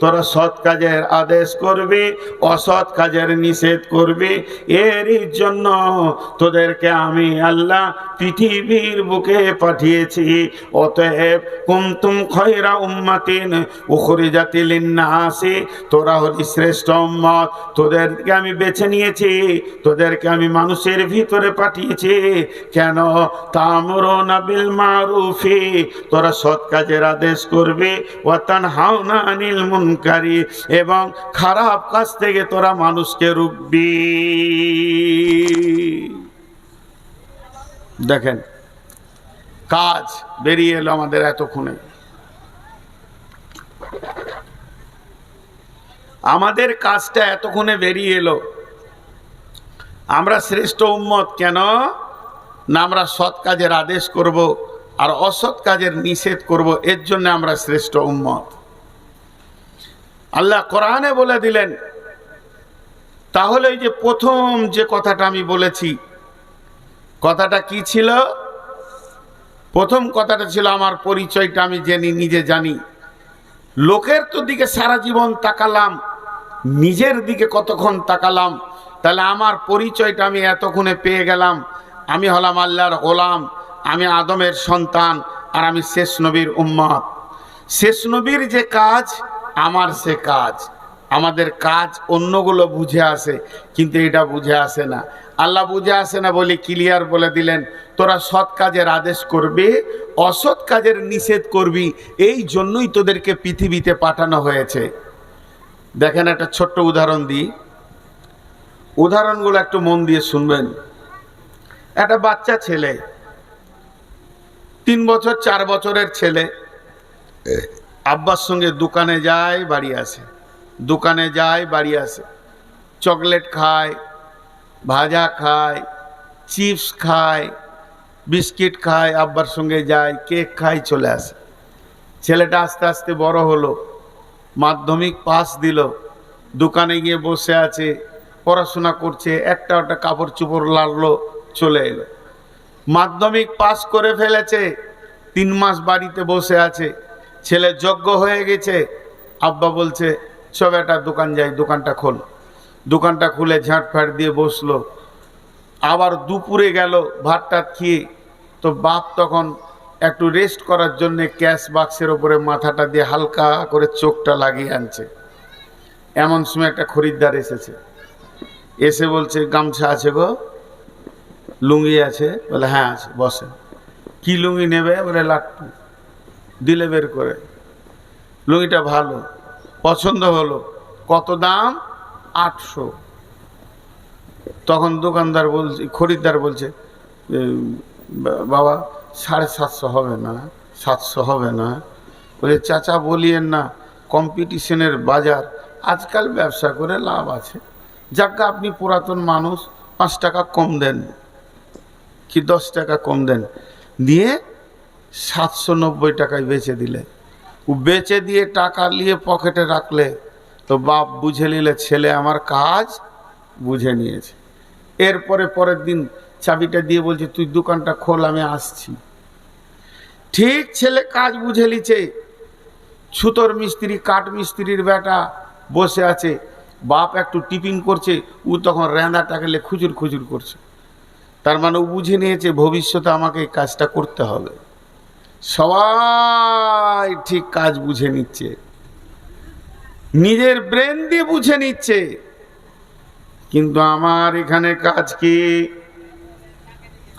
তোরা সৎ কাজের আদেশ করবি, অসৎ কাজের নিষেধ করবি। এরই জন্য তোদেরকে আমি আল্লাহ পৃথিবীর বুকে পাঠিয়েছি। অতএব কুনতুম খায়রা উম্মাতিন উখরিজাতি লিন-নাসি, তোরা হলি শ্রেষ্ঠ উম্মত, তোদেরকে আমি বেছে নিয়েছি, তোদেরকে আমি মানুষের ভিতরে পাঠিয়েছি। কেন? তা'মুরুনা বিল মারুফি, তোরা সৎ কাজের আদেশ করবে, ওয়া তানহাউনা আনিল মুনকারি, এবং খারাপ কাজ থেকে তোরা মানুষকে রুখবি। দেখেন কাজ বেরিয়ে এলো আমাদের এতক্ষণে। আমাদের কাজটা এতক্ষণে বেরিয়ে এলো। আমরা শ্রেষ্ঠ উম্মত কেন? না আমরা সৎ কাজের আদেশ করব আর অসৎ কাজের নিষেধ করব, এর জন্য আমরা শ্রেষ্ঠ উম্মত। আল্লাহ কোরআনে বলে দিলেন। তাহলে এই যে প্রথম যে কথাটা আমি বলেছি, কথাটা কি ছিল? প্রথম কথাটা ছিল আমার পরিচয়টা আমি নিজে জানি। লোকের তো দিকে সারা জীবন তাকালাম, নিজের দিকে কতক্ষণ তাকালাম? তাহলে আমার পরিচয়টা আমি এতক্ষণে পেয়ে গেলাম। আমি হলাম আল্লাহর গোলাম, আমি আদমের সন্তান, আর আমি শেষ নবীর উম্মত। শেষ নবীর যে কাজ আমার সে কাজ। আমাদের কাজ অন্যগুলো বুঝে আসে, কিন্তু এটা বুঝে আসে না। আল্লাহ বুঝে আসে না বলে ক্লিয়ার বলে দিলেন তোরা সৎ কাজের আদেশ করবি, অসৎ কাজের নিষেধ করবি, এই জন্যই তোদেরকে পৃথিবীতে পাঠানো হয়েছে। দেখেন একটা ছোট্ট উদাহরণ দিই, উদাহরণগুলো একটু মন দিয়ে শুনবেন। একটা বাচ্চা ছেলে, 3 বছর 4 বছরের ছেলে, আব্বার সঙ্গে দোকানে যায় বাড়ি আসে, দোকানে যায় বাড়ি আসে, চকলেট খায়, ভাজা খায়, চিপস খায়, বিস্কিট খায়, আব্বার সঙ্গে যায়, কেক খায়, চলে আসে। ছেলেটা আস্তে আস্তে বড় হলো, মাধ্যমিক পাস দিল, দোকানে গিয়ে বসে আছে, পড়াশোনা করছে, একটা কাপড় চোপড় লাগলো, চলে এলো। মাধ্যমিক পাস করে ফেলেছে, 3 মাস বাড়িতে বসে আছে, ছেলে যোগ্য হয়ে গেছে। আব্বা বলছে সব একটা দোকান যাই, দোকানটা খোল। দোকানটা খুলে ঝাঁটফাট দিয়ে বসলো। আবার দুপুরে গেল ভাতটা খেয়ে, তো বাপ তখন একটু রেস্ট করার জন্য ক্যাশ বাক্সের ওপরে মাথাটা দিয়ে হালকা করে চোখটা লাগিয়ে আনছে। এমন সময় একটা খরিদ্দার এসেছে, এসে বলছে গামছা আছে গো, লুঙ্গি আছে? বলে হ্যাঁ আছে, বসে। কি লুঙ্গি নেবে? বলে লাট্টু। দিলে বের করে, লুঙ্গিটা ভালো, পছন্দ হলো। কত দাম? 800। তখন দোকানদার বলছে, খরিদ্দার বলছে বাবা 750 হবে না? 700 হবে না? বলে চাচা বলিয়েন না, কম্পিটিশনের বাজার, আজকাল ব্যবসা করে লাভ আছে। যাক আপনি পুরাতন মানুষ, 5 টাকা কম দেন কি 10 টাকা কম দেন। দিয়ে 790 টাকায় বেচে দিলে। ও বেচে দিয়ে টাকা নিয়ে পকেটে রাখলে, তো বাপ বুঝে নিলে ছেলে আমার কাজ বুঝে নিয়েছে। এরপরে পরের দিন চাবিটা দিয়ে বলছে তুই দোকানটা খোল, আমি আসছি। ঠিক ছেলে কাজ বুঝে নিছে। ছুতোর মিস্ত্রি, কাঠ মিস্ত্রির বেটা বসে আছে, বাপ একটু টিফিন করছে, ও তখন রেঁদাটাকে খুচুর খুচুর করছে। তার মানে ও বুঝে নিয়েছে ভবিষ্যতে আমাকে এই কাজটা করতে হবে। সবাই ঠিক কাজ বুঝে নিচ্ছে, নিজের ব্রেন দিয়ে বুঝে নিচ্ছে, কিন্তু আমার এখানে কাজ কি?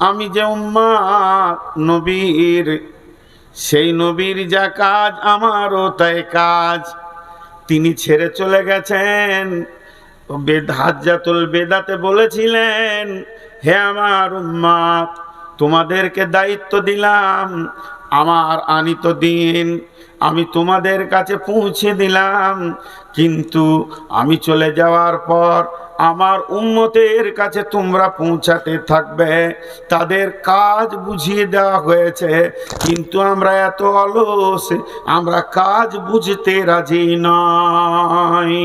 আমি যে উম্মত নবীর, সেই নবীর যা কাজ আমারও তাই কাজ। তিনি ছেড়ে চলে গেছেন। হাজ্জাতুল বেদাতে বলেছিলেন, হে আমার উম্মত, তোমাদেরকে দায়িত্ব দিলাম, আমার আনিত দিন আমি তোমাদের কাছে পৌঁছে দিলাম, কিন্তু আমি চলে যাওয়ার পর আমার উম্মতের কাছে তোমরা পৌঁছাতে থাকবে। তাদের কাজ বুঝিয়ে দেওয়া হয়েছে, কিন্তু আমরা এত অলস, আমরা কাজ বুঝতে রাজি নই।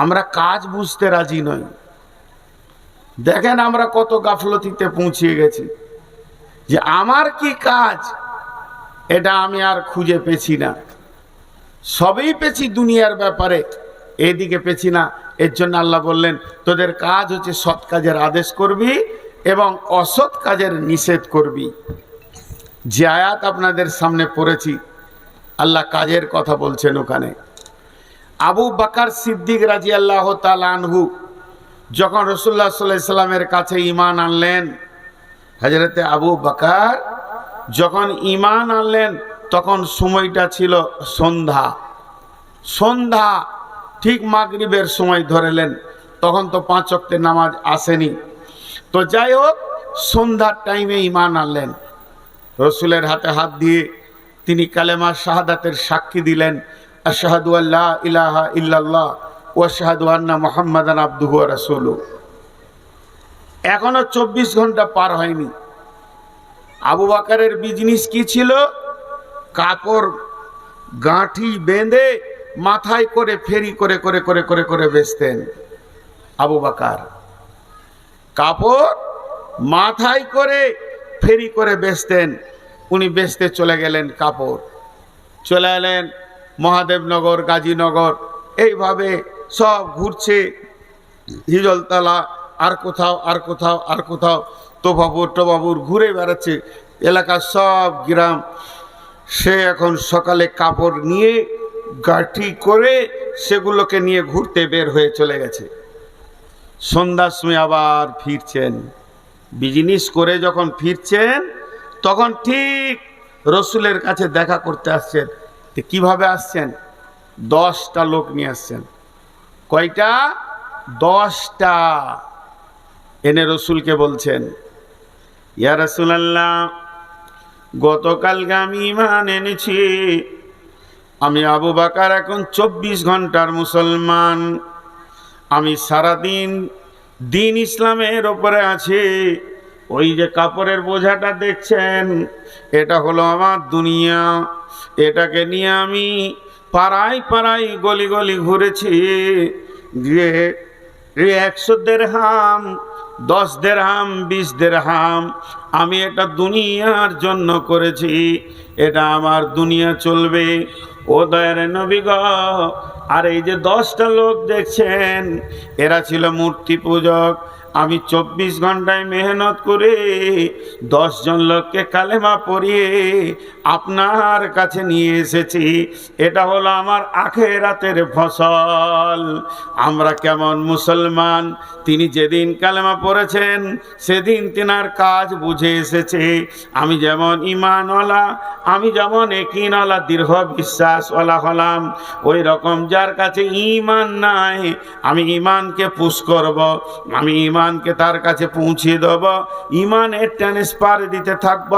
আমরা কাজ বুঝতে রাজি নই। দেখেন আমরা কত গাফলতিতে পৌঁছিয়ে গেছি, যে আমার কি কাজ এটা আমি আর খুঁজে পেছি না। সবই পেছি দুনিয়ার ব্যাপারে, এদিকে পেছি না। এর জন্য আল্লাহ বললেন, তোদের কাজ হচ্ছে সৎ কাজের আদেশ করবি এবং অসৎ কাজের নিষেধ করবি। যে আয়াত আপনাদের সামনে পড়েছি, আল্লাহ কাজের কথা বলছেন ওখানে। আবু বকর সিদ্দিক রাদিয়াল্লাহু তাআলা আনহু যখন রাসূলুল্লাহ সাল্লাল্লাহু আলাইহি সাল্লামের কাছে ঈমান আনলেন, হযরতে আবু বকর যখন ঈমান আনলেন তখন সময়টা ছিল সন্ধ্যা। সন্ধ্যা ঠিক মাগরিবের সময় ধরেলেন, তখন তো 5 ওয়াক্তের নামাজ আসেনি। তো যাই হোক, সন্ধ্যার টাইমে ঈমান আনলেন। রসুলের হাতে হাত দিয়ে তিনি কালেমা শাহাদাতের সাক্ষী দিলেন, আশহাদু আল্লা ইলাহা ইল্লাল্লাহ ওয়া আশহাদু আন্না মুহাম্মাদান আবদুহু ওয়া রাসূলুহু। এখনো 24 ঘন্টা পার হয়নি। আবু বকরের বিজনেস কি ছিল? কাপড় গাঁঠি বেঁধে মাথায় করে ফেরি করে করে করে করে করে বেচতেন। আবু বকর কাপড় মাথায় করে ফেরি করে বেচতেন। উনি বেচতে চলে গেলেন কাপড়, চলে এলেন মহাদেবনগর, গাজীনগর, এইভাবে সব ঘুরছে, হিজলতলা, আর কোথাও আর কোথাও আর কোথাও, তোফাপুর টোফাপুর ঘুরে বেড়াচ্ছে এলাকার সব গ্রাম। সে এখন সকালে কাপড় নিয়ে গাঁঠি করে সেগুলোকে নিয়ে ঘুরতে বের হয়ে চলে গেছে। সন্ধ্যার সময় আবার ফিরছেন। বিজনেস করে যখন ফিরছেন তখন ঠিক রসুলের কাছে দেখা করতে আসছেন। কিভাবে আসছেন? 10টা লোক নিয়ে আসছেন। কয়টা? 10টা। এনে রসুলকে বলছেন, ইয়া রাসূলুল্লাহ, গতকালকে আমি ঈমান এনেছি, আমি আবু বকর এখন 24 ঘন্টার মুসলমান। আমি সারাদিন দিন ইসলামের ওপরে আছি। ওই যে কাপড়ের বোঝাটা দেখছেন, এটা হলো আমার দুনিয়া। এটাকে নিয়ে আমি পাড়ায় পাড়ায় গলি গলি ঘুরেছি, গিয়ে 100 দিরহাম, 10 দিরহাম, 20 দিরহাম আমি এটা দুনিয়ার জন্য করেছি। এটা আমার দুনিয়া চলবে। ও দয়ার নবী গো, আর এই যে 10টা লোক দেখছেন, এরা ছিল মূর্তি পূজক। আমি 24 ঘন্টায় মেহনত করে 10 জন লোককে কালেমা পড়িয়ে আপনার কাছে নিয়ে এসেছি। এটা হলো আমার আখিরাতের ফসল। আমরা কেমন মুসলমান? তিনি যেদিন কালেমা পড়েছেন সেদিন তিনার কাজ বুঝে এসেছে। আমি যেমন ঈমানওয়ালা, আমি যেমন ইয়াকিনওয়ালা, দৃঢ় বিশ্বাসওয়ালা হলাম, ওই রকম যার কাছে ঈমান নাই, আমি ঈমানকে পুশ করব, আমি ঈমানকে তার কাছে পৌঁছে দেব, ঈমানের ট্রান্সফার দিতে থাকব,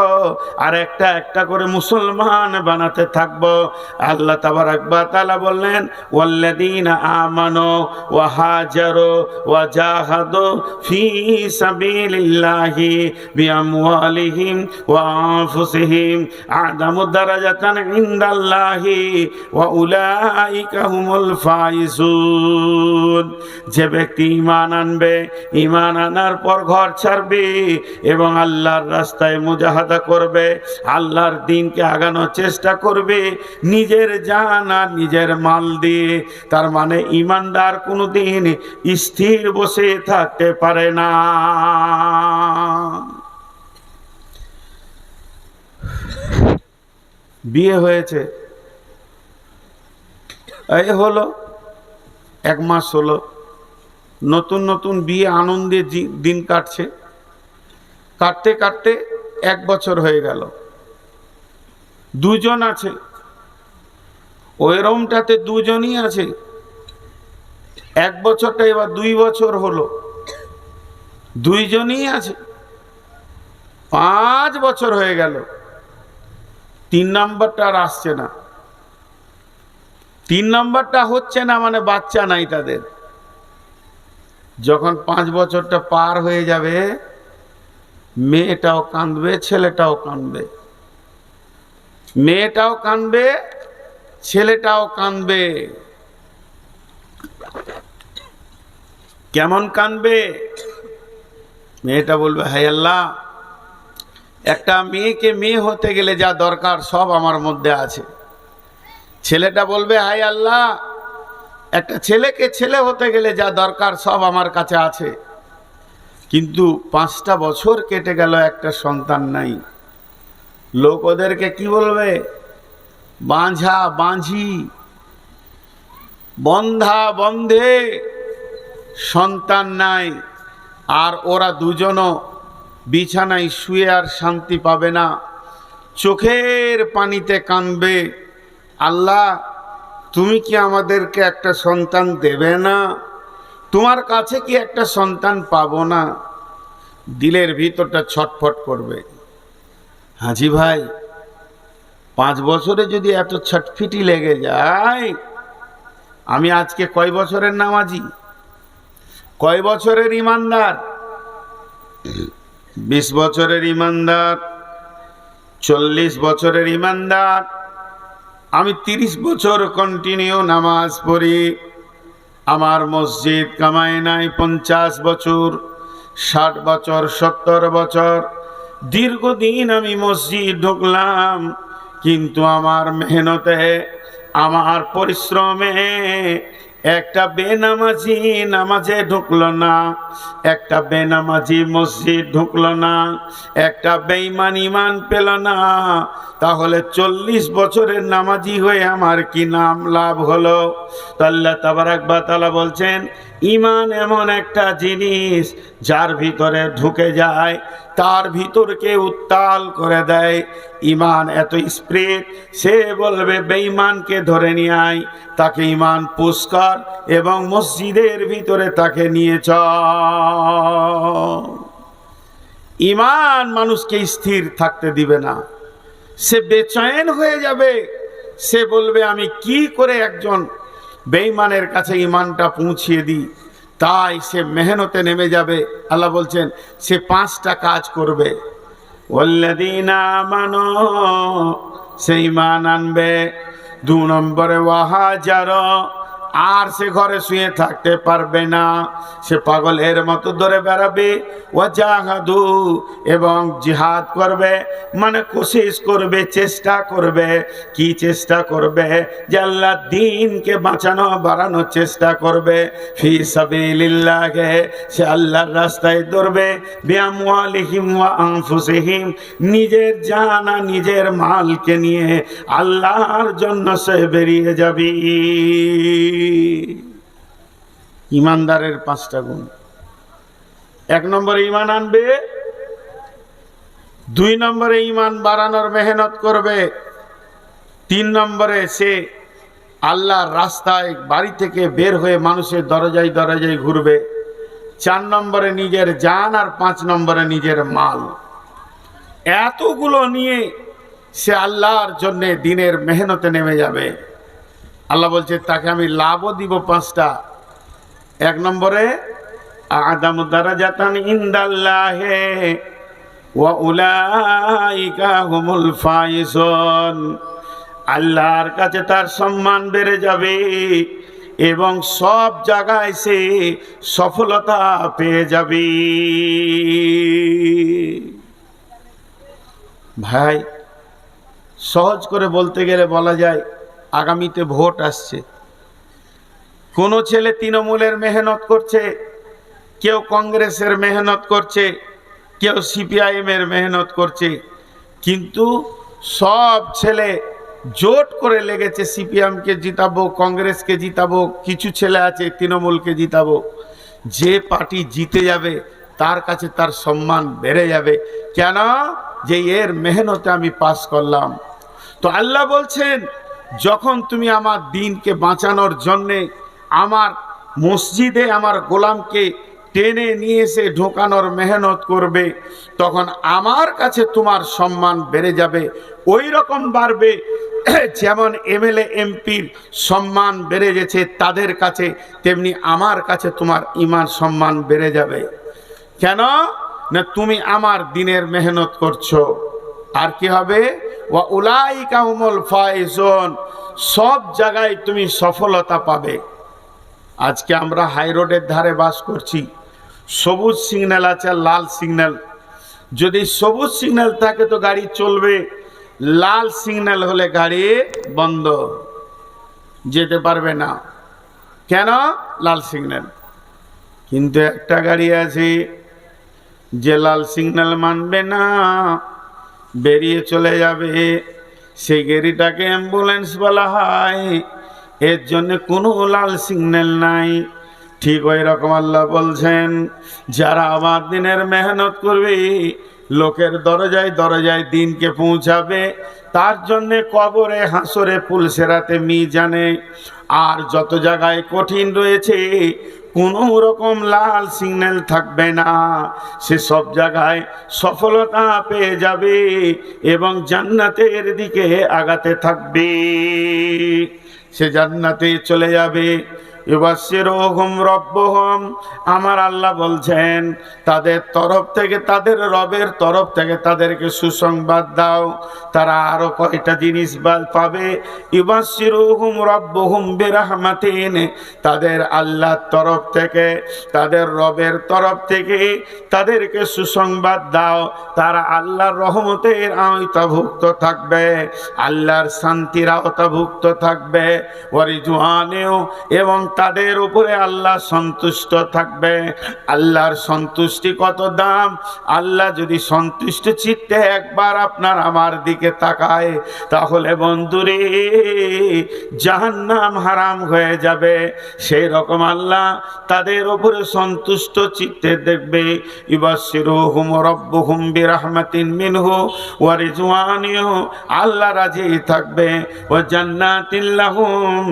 আর একটা একটা করে মুসলমান বানাতে থাকব। আল্লাহ তাবারাক ওয়া তাআলা বললেন, ওয়াল্লাযীনা আমানু ওয়া হাজারু ওয়া জাহাদু ফি সাবিলিল্লাহি বিআমওয়ালিহিম ওয়া আনফুসিহিম আ'যামু দারাজাতান ইনদাল্লাহি ওয়া উলাইকা হুমুল ফাইজুন। যে ব্যক্তি ঈমান আনবে, ঈমান আনার পর ঘর ছাড়বে এবং আল্লাহর রাস্তায় মুজাহাদা করবে, আল্লাহর দ্বীনকে আগানোর চেষ্টা করবে নিজের জান আর নিজের মাল দিয়ে, তার মানে ঈমানদার কোনোদিন স্থির বসে থাকতে পারে না। বিয়ে হয়েছে, এই হলো 1 মাস হলো, নতুন নতুন বিয়ে, আনন্দে দিন কাটছে। কাটতে কাটতে 1 বছর হয়ে গেল, দুজন আছে, ওই রুমটাতে দুজনই আছে। 1 বছরটা এবার 2 বছর হলো, দুইজনই আছে। 5 বছর হয়ে গেল, 3 নম্বরটা আর আসছে না। 3 নম্বরটা হচ্ছে না মানে বাচ্চা নাই তাদের। যখন 5 বছরটা পার হয়ে যাবে, মেয়েটাও কাঁদবে, ছেলেটাও কাঁদবে, মেয়েটাও কাঁদবে, ছেলেটাও কাঁদবে। কেমন কাঁদবে? মেয়েটা বলবে, হায় আল্লাহ, একটা মেয়েকে মেয়ে হতে গেলে যা দরকার সব আমার মধ্যে আছে। ছেলেটা বলবে, হায় আল্লাহ, একটা ছেলেকে ছেলে হতে গেলে যা দরকার সব আমার কাছে আছে, কিন্তু 5টা বছর কেটে গেল, একটা সন্তান নাই। লোক ওদেরকে কি বলবে? বাঁঝা বাঁঝি, বন্ধা বন্ধে, সন্তান নাই। আর ওরা দুজনও বিছানায় শুয়ে আর শান্তি পাবে না, চোখের পানিতে কাঁদবে, আল্লাহ তুমি কি আমাদেরকে একটা সন্তান দেবে না? তোমার কাছে কি একটা সন্তান পাবো না? দিলের ভিতরটা ছটফট করবে। হাজি ভাই, 5 বছরে যদি এত ছটফিটি লেগে যায়, আমি আজকে কয় বছরের নামাজি, কয় বছরের ইমানদার? 20 বছরের ইমানদার, 40 বছরের ইমানদার। আমি 30 বছর কন্টিনিউ নামাজ পড়ি, আমার মসজিদ কামাই নাই 50 বছর, 60 বছর, 70 বছর, দীর্ঘদিন আমি মসজিদ ঢুকলাম, কিন্তু আমার মেহনতে, আমার পরিশ্রমে একটা বেনামাজি নামাজে ঢুকলো না, একটা বেনামাজি মসজিদ ঢুকলো না, একটা বেঈমান ইমান পেল না। তাহলে 40 বছরের নামাজি হয়ে আমার কি নাম লাভ হলো? তো আল্লাহ তাবারাক ওয়া তাআলা বলছেন, ইমান এমন একটা জিনিস যার ভিতরে ঢুকে যায় তার ভিতরকে উত্তাল করে দেয়। ইমান এত স্পিরিট, সে বলবে বেঈমানকে ধরে নিয়ে আয়, তাকে ইমান পুশ কর এবং মসজিদের ভিতরে তাকে নিয়ে চল। ইমান মানুষকে স্থির থাকতে দিবে না, সে বেচैन হয়ে যাবে। সে বলবে আমি কি করে একজন বেঈমানের কাছে ইমানটা পৌঁছিয়ে দিই। তাই সে মেহনতে নেমে যাবে। আল্লাহ বলছেন সে 5টা কাজ করবে। ওয়াল্লাযীনা আমানু, সে ইমান আনবে। 2 নম্বরে ওয়াহাজারা, আর সে ঘরে শুয়ে থাকতে পারবে না, সে পাগলের মতো ধরে বেড়াবে। ওয়াজাহাদু, এবং জিহাদ করবে, মানে কোশিশ করবে, চেষ্টা করবে। কি চেষ্টা করবে? যে আল্লাহর দ্বীনকে বাঁচানো বাড়ানোর চেষ্টা করবে। ফি সাবিলিল্লাহ, সে আল্লাহর রাস্তায় দৌড়বে। বিআমওয়ালিহিম ওয়া আনফুসিহিম, নিজের জান আর নিজের মালকে নিয়ে আল্লাহর জন্য সে বেরিয়ে যাবে। ইমানদারের 5টা গুণ। 1 নম্বরে ইমান আনবে, 2 নম্বরে ইমান বাড়ানোর মেহনত করবে, 3 নম্বরে সে আল্লাহর রাস্তায় বাড়ি থেকে বের হয়ে মানুষের দরজায় দরজায় ঘুরবে, 4 নম্বরে নিজের জান, আর 5 নম্বরে নিজের মাল। এতগুলো নিয়ে সে আল্লাহর জন্য দিনের মেহনতে নেমে যাবে। আল্লাহ বলছে তাকে আমি লাভও দিব 5টা। 1 নম্বরে আদামু দারাজাতান ইনদাল্লাহি ওয়া উলাইকা হুমুল ফাইজুন, আল্লাহর কাছে তার সম্মান বেড়ে যাবে এবং সব জায়গায় সে সফলতা পেয়ে যাবে। ভাই, সহজ করে বলতে গেলে বলা যায় আগামীতে ভোট আসছে। কোনো ছেলে তৃণমূলের মেহনত করছে, কেউ কংগ্রেসের মেহনত করছে, কেউ সিপিআইএম এর মেহনত করছে, কিন্তু সব ছেলে জোট করে লেগেছে সিপিএমকে জিতাবো, কংগ্রেসকে জিতাবো, কিছু ছেলে আছে তৃণমূলকে জিতাবো। যে পার্টি জিতে যাবে তার কাছে তার সম্মান বেড়ে যাবে। কেন? যে এর মেহনতে আমি পাস করলাম। তো আল্লাহ বলছেন, যখন তুমি আমার দিনকে বাঁচানোর জন্যে আমার মসজিদে আমার গোলামকে টেনে নিয়ে এসে ঢোকানোর মেহনত করবে, তখন আমার কাছে তোমার সম্মান বেড়ে যাবে। ওই রকম বাড়বে যেমন এমএলএ এমপির সম্মান বেড়ে গেছে তাদের কাছে, তেমনি আমার কাছে তোমার ঈমান সম্মান বেড়ে যাবে। কেন না তুমি আমার দিনের মেহনত করছো। আর কি হবে? ওয়া উলাইকা হুমুল ফাইজুন, সব জায়গায় তুমি সফলতা পাবে। আজকে আমরা হাই রোডের ধারে বাস করছি, সবুজ সিগন্যাল আছে, লাল সিগন্যাল। যদি সবুজ সিগন্যাল থাকে তো গাড়ি চলবে, লাল সিগন্যাল হলে গাড়ি বন্ধ, যেতে পারবে না। কেন? লাল সিগন্যাল। কিন্তু একটা গাড়ি আছে যে লাল সিগন্যাল মানবে না, বেরিয়ে চলে যাবে, সেই গাড়িটাকে অ্যাম্বুলেন্স বলা হয়। এর জন্য কোনো লাল সিগন্যাল নাই। ঠিক ওই রকম আল্লাহ বলছেন, যারা আমার দিনের মেহনত করবে, লোকের দরজায় দরজায় দিনকে পৌঁছাবে, তার জন্যে কবরে, হাসরে, পুলসেরাতে, মিজানে আর যত জায়গায় কঠিন রয়েছে কোনো রকম লাল সিগন্যাল থাকবে না। সে সব জায়গায় সফলতা পেয়ে যাবে এবং জান্নাতের দিকে আগাতে থাকবে, সে জান্নাতে চলে যাবে। ইউবাশশিরুহুম রাব্বুহুম, আমার আল্লাহ বলছেন তাদের তরফ থেকে, তাদের রবের তরফ থেকে তাদেরকে সুসংবাদ দাও। তারা আরো কয়টা জিনিস পাবে। ইউবাশশিরুহুম রাব্বুহুম বিরাহমাতিন, তাদের আল্লাহর তরফ থেকে, তাদের রবের তরফ থেকে তাদেরকে সুসংবাদ দাও, তারা আল্লাহর রহমতের আওতাভুক্ত থাকবে, আল্লাহর শান্তির আওতাভুক্ত থাকবে। ওয়ারিজওয়ানেও, এবং তাদের উপরে আল্লাহ সন্তুষ্ট থাকবে। আল্লাহর সন্তুষ্টি কত দাম! আল্লাহ যদি সন্তুষ্ট চিত্তে একবার আপনার আমার দিকে তাকায়, তাহলে বন্ধুরে জাহান্নাম হারাম হয়ে যাবে। সেই রকম আল্লাহ তাদের উপরে সন্তুষ্ট চিত্তে দেখবে। ইউবাশশিরুহুম রাব্বুহুম বিরাহমাতিন মিনহু ওয়া রিজওয়ানিহু, আল্লাহ রাজি থাকবে। ওয়া জান্নাতিন লাহুম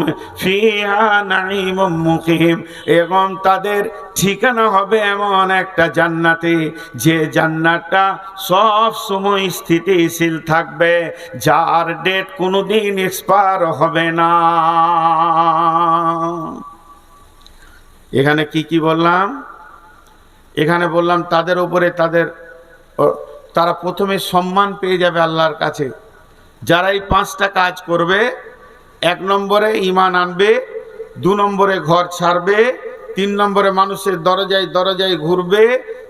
ফিহা নাঈম মুকিম, এবং তাদের ঠিকানা হবে এমন একটা জান্নাতে, যে জান্নাতটা সব সময় স্থিতিশীল থাকবে, যার ডেট কোনোদিন এক্সপায়ার হবে না। এখানে কি কি বললাম? এখানে বললাম তাদের উপরে তারা প্রথমে সম্মান পেয়ে যাবে আল্লাহর কাছে। যারা এই 5টা কাজ করবে, 1 নম্বরে ঈমান আনবে, 2 নম্বরে ঘর ছাড়বে, 3 নম্বরে মানুষের দরজায় দরজায় ঘুরবে,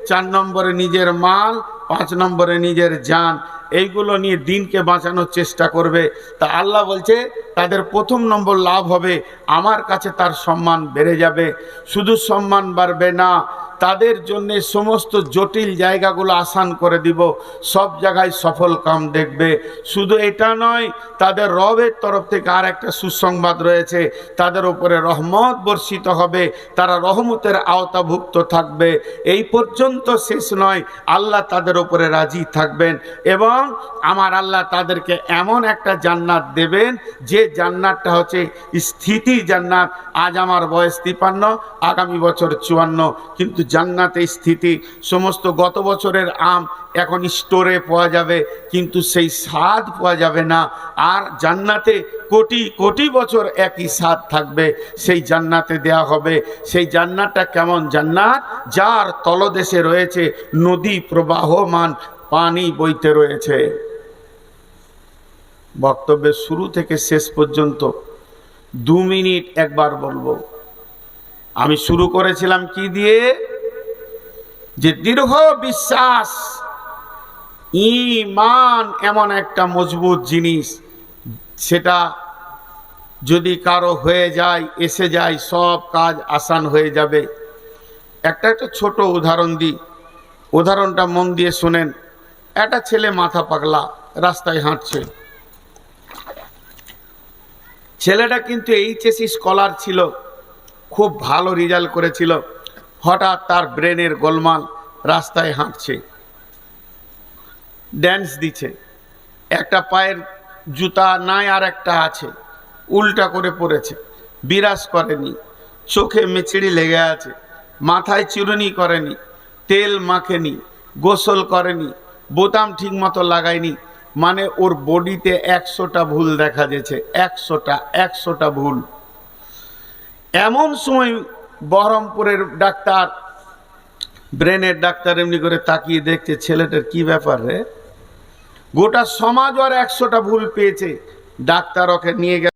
4 নম্বরে নিজের মাল, 5 নম্বরে নিজের জান, এইগুলো নিয়ে দিনকে বাঁচানোর চেষ্টা করবে। তা আল্লাহ বলছে তাদের প্রথম নম্বর লাভ হবে, আমার কাছে তার সম্মান বেড়ে যাবে। শুধু সম্মান বাড়বে না, তাদের জন্য সমস্ত জটিল জায়গাগুলো আসান করে দিব, সব জায়গায় সফল কাম দেখবে। শুধু এটা নয়, তাদের রবের তরফ থেকে আর একটা সুসংবাদ রয়েছে, তাদের উপরে রহমত বর্ষিত হবে, তারা রহমতের আওতাভুক্ত থাকবে। এই পর্যন্ত শেষ নয়, আল্লাহ তাদের উপরে রাজি থাকবেন এবং আমার আল্লাহ তাদেরকে এমন একটা জান্নাত দেবেন, যে জান্নাতটা হচ্ছে স্থিতি জান্নাত। আজ আমার বয়স 53, আগামী বছর 54, কিন্তু জান্নাতে স্থিতি। সমস্ত গত বছরের আম এখন স্টোরে পাওয়া যাবে, কিন্তু সেই স্বাদ পাওয়া যাবে না। আর জান্নাতে কোটি কোটি বছর একই স্বাদ থাকবে, সেই জান্নাতে দেয়া হবে। সেই জান্নাতটা কেমন জান্নাত? যার তলদেশে রয়েছে নদী প্রবাহমান, পানি বইতে রয়েছে। বক্তব্যের শুরু থেকে শেষ পর্যন্ত 2 মিনিট একবার বলবো। আমি শুরু করেছিলাম কি দিয়ে? যে দৃঢ় বিশ্বাস, ঈমান এমন একটা মজবুত জিনিস, সেটা যদি কারো হয়ে যায়, এসে যায়, সব কাজ আসান হয়ে যাবে। একটা ছোট উদাহরণ দিই, উদাহরণটা মন দিয়ে শোনেন। একটা ছেলে মাথা পাগলা, রাস্তায় হাঁটছে। ছেলেটা কিন্তু এইচএসসি স্কলার ছিল, খুব ভালো রেজাল্ট করেছিল। হঠাৎ তার ব্রেনের গোলমাল, রাস্তায় হাঁটছে। ড্যান্স দিচ্ছে, একটা পায়ের জুতা নাই আর একটা আছে, উল্টা করে পড়েছে, বিরাজ করেনি, চোখে মেচিড়ি লেগে আছে, মাথায় চিরুনি করেনি, তেল মাখেনি, গোসল করেনি, বোতাম ঠিক মতো লাগায়নি, মানে ওর বডিতে 100টা ভুল দেখা যাচ্ছে, 100টা ভুল। এমন সময় বহরমপুরের ডাক্তার, ব্রেনের ডাক্তার এমনি করে তাকিয়ে দেখছে ছেলেটার কি ব্যাপার রে, গোটা সমাজ আর 100টা ভুল পেয়েছে। ডাক্তার ওকে নিয়ে গেল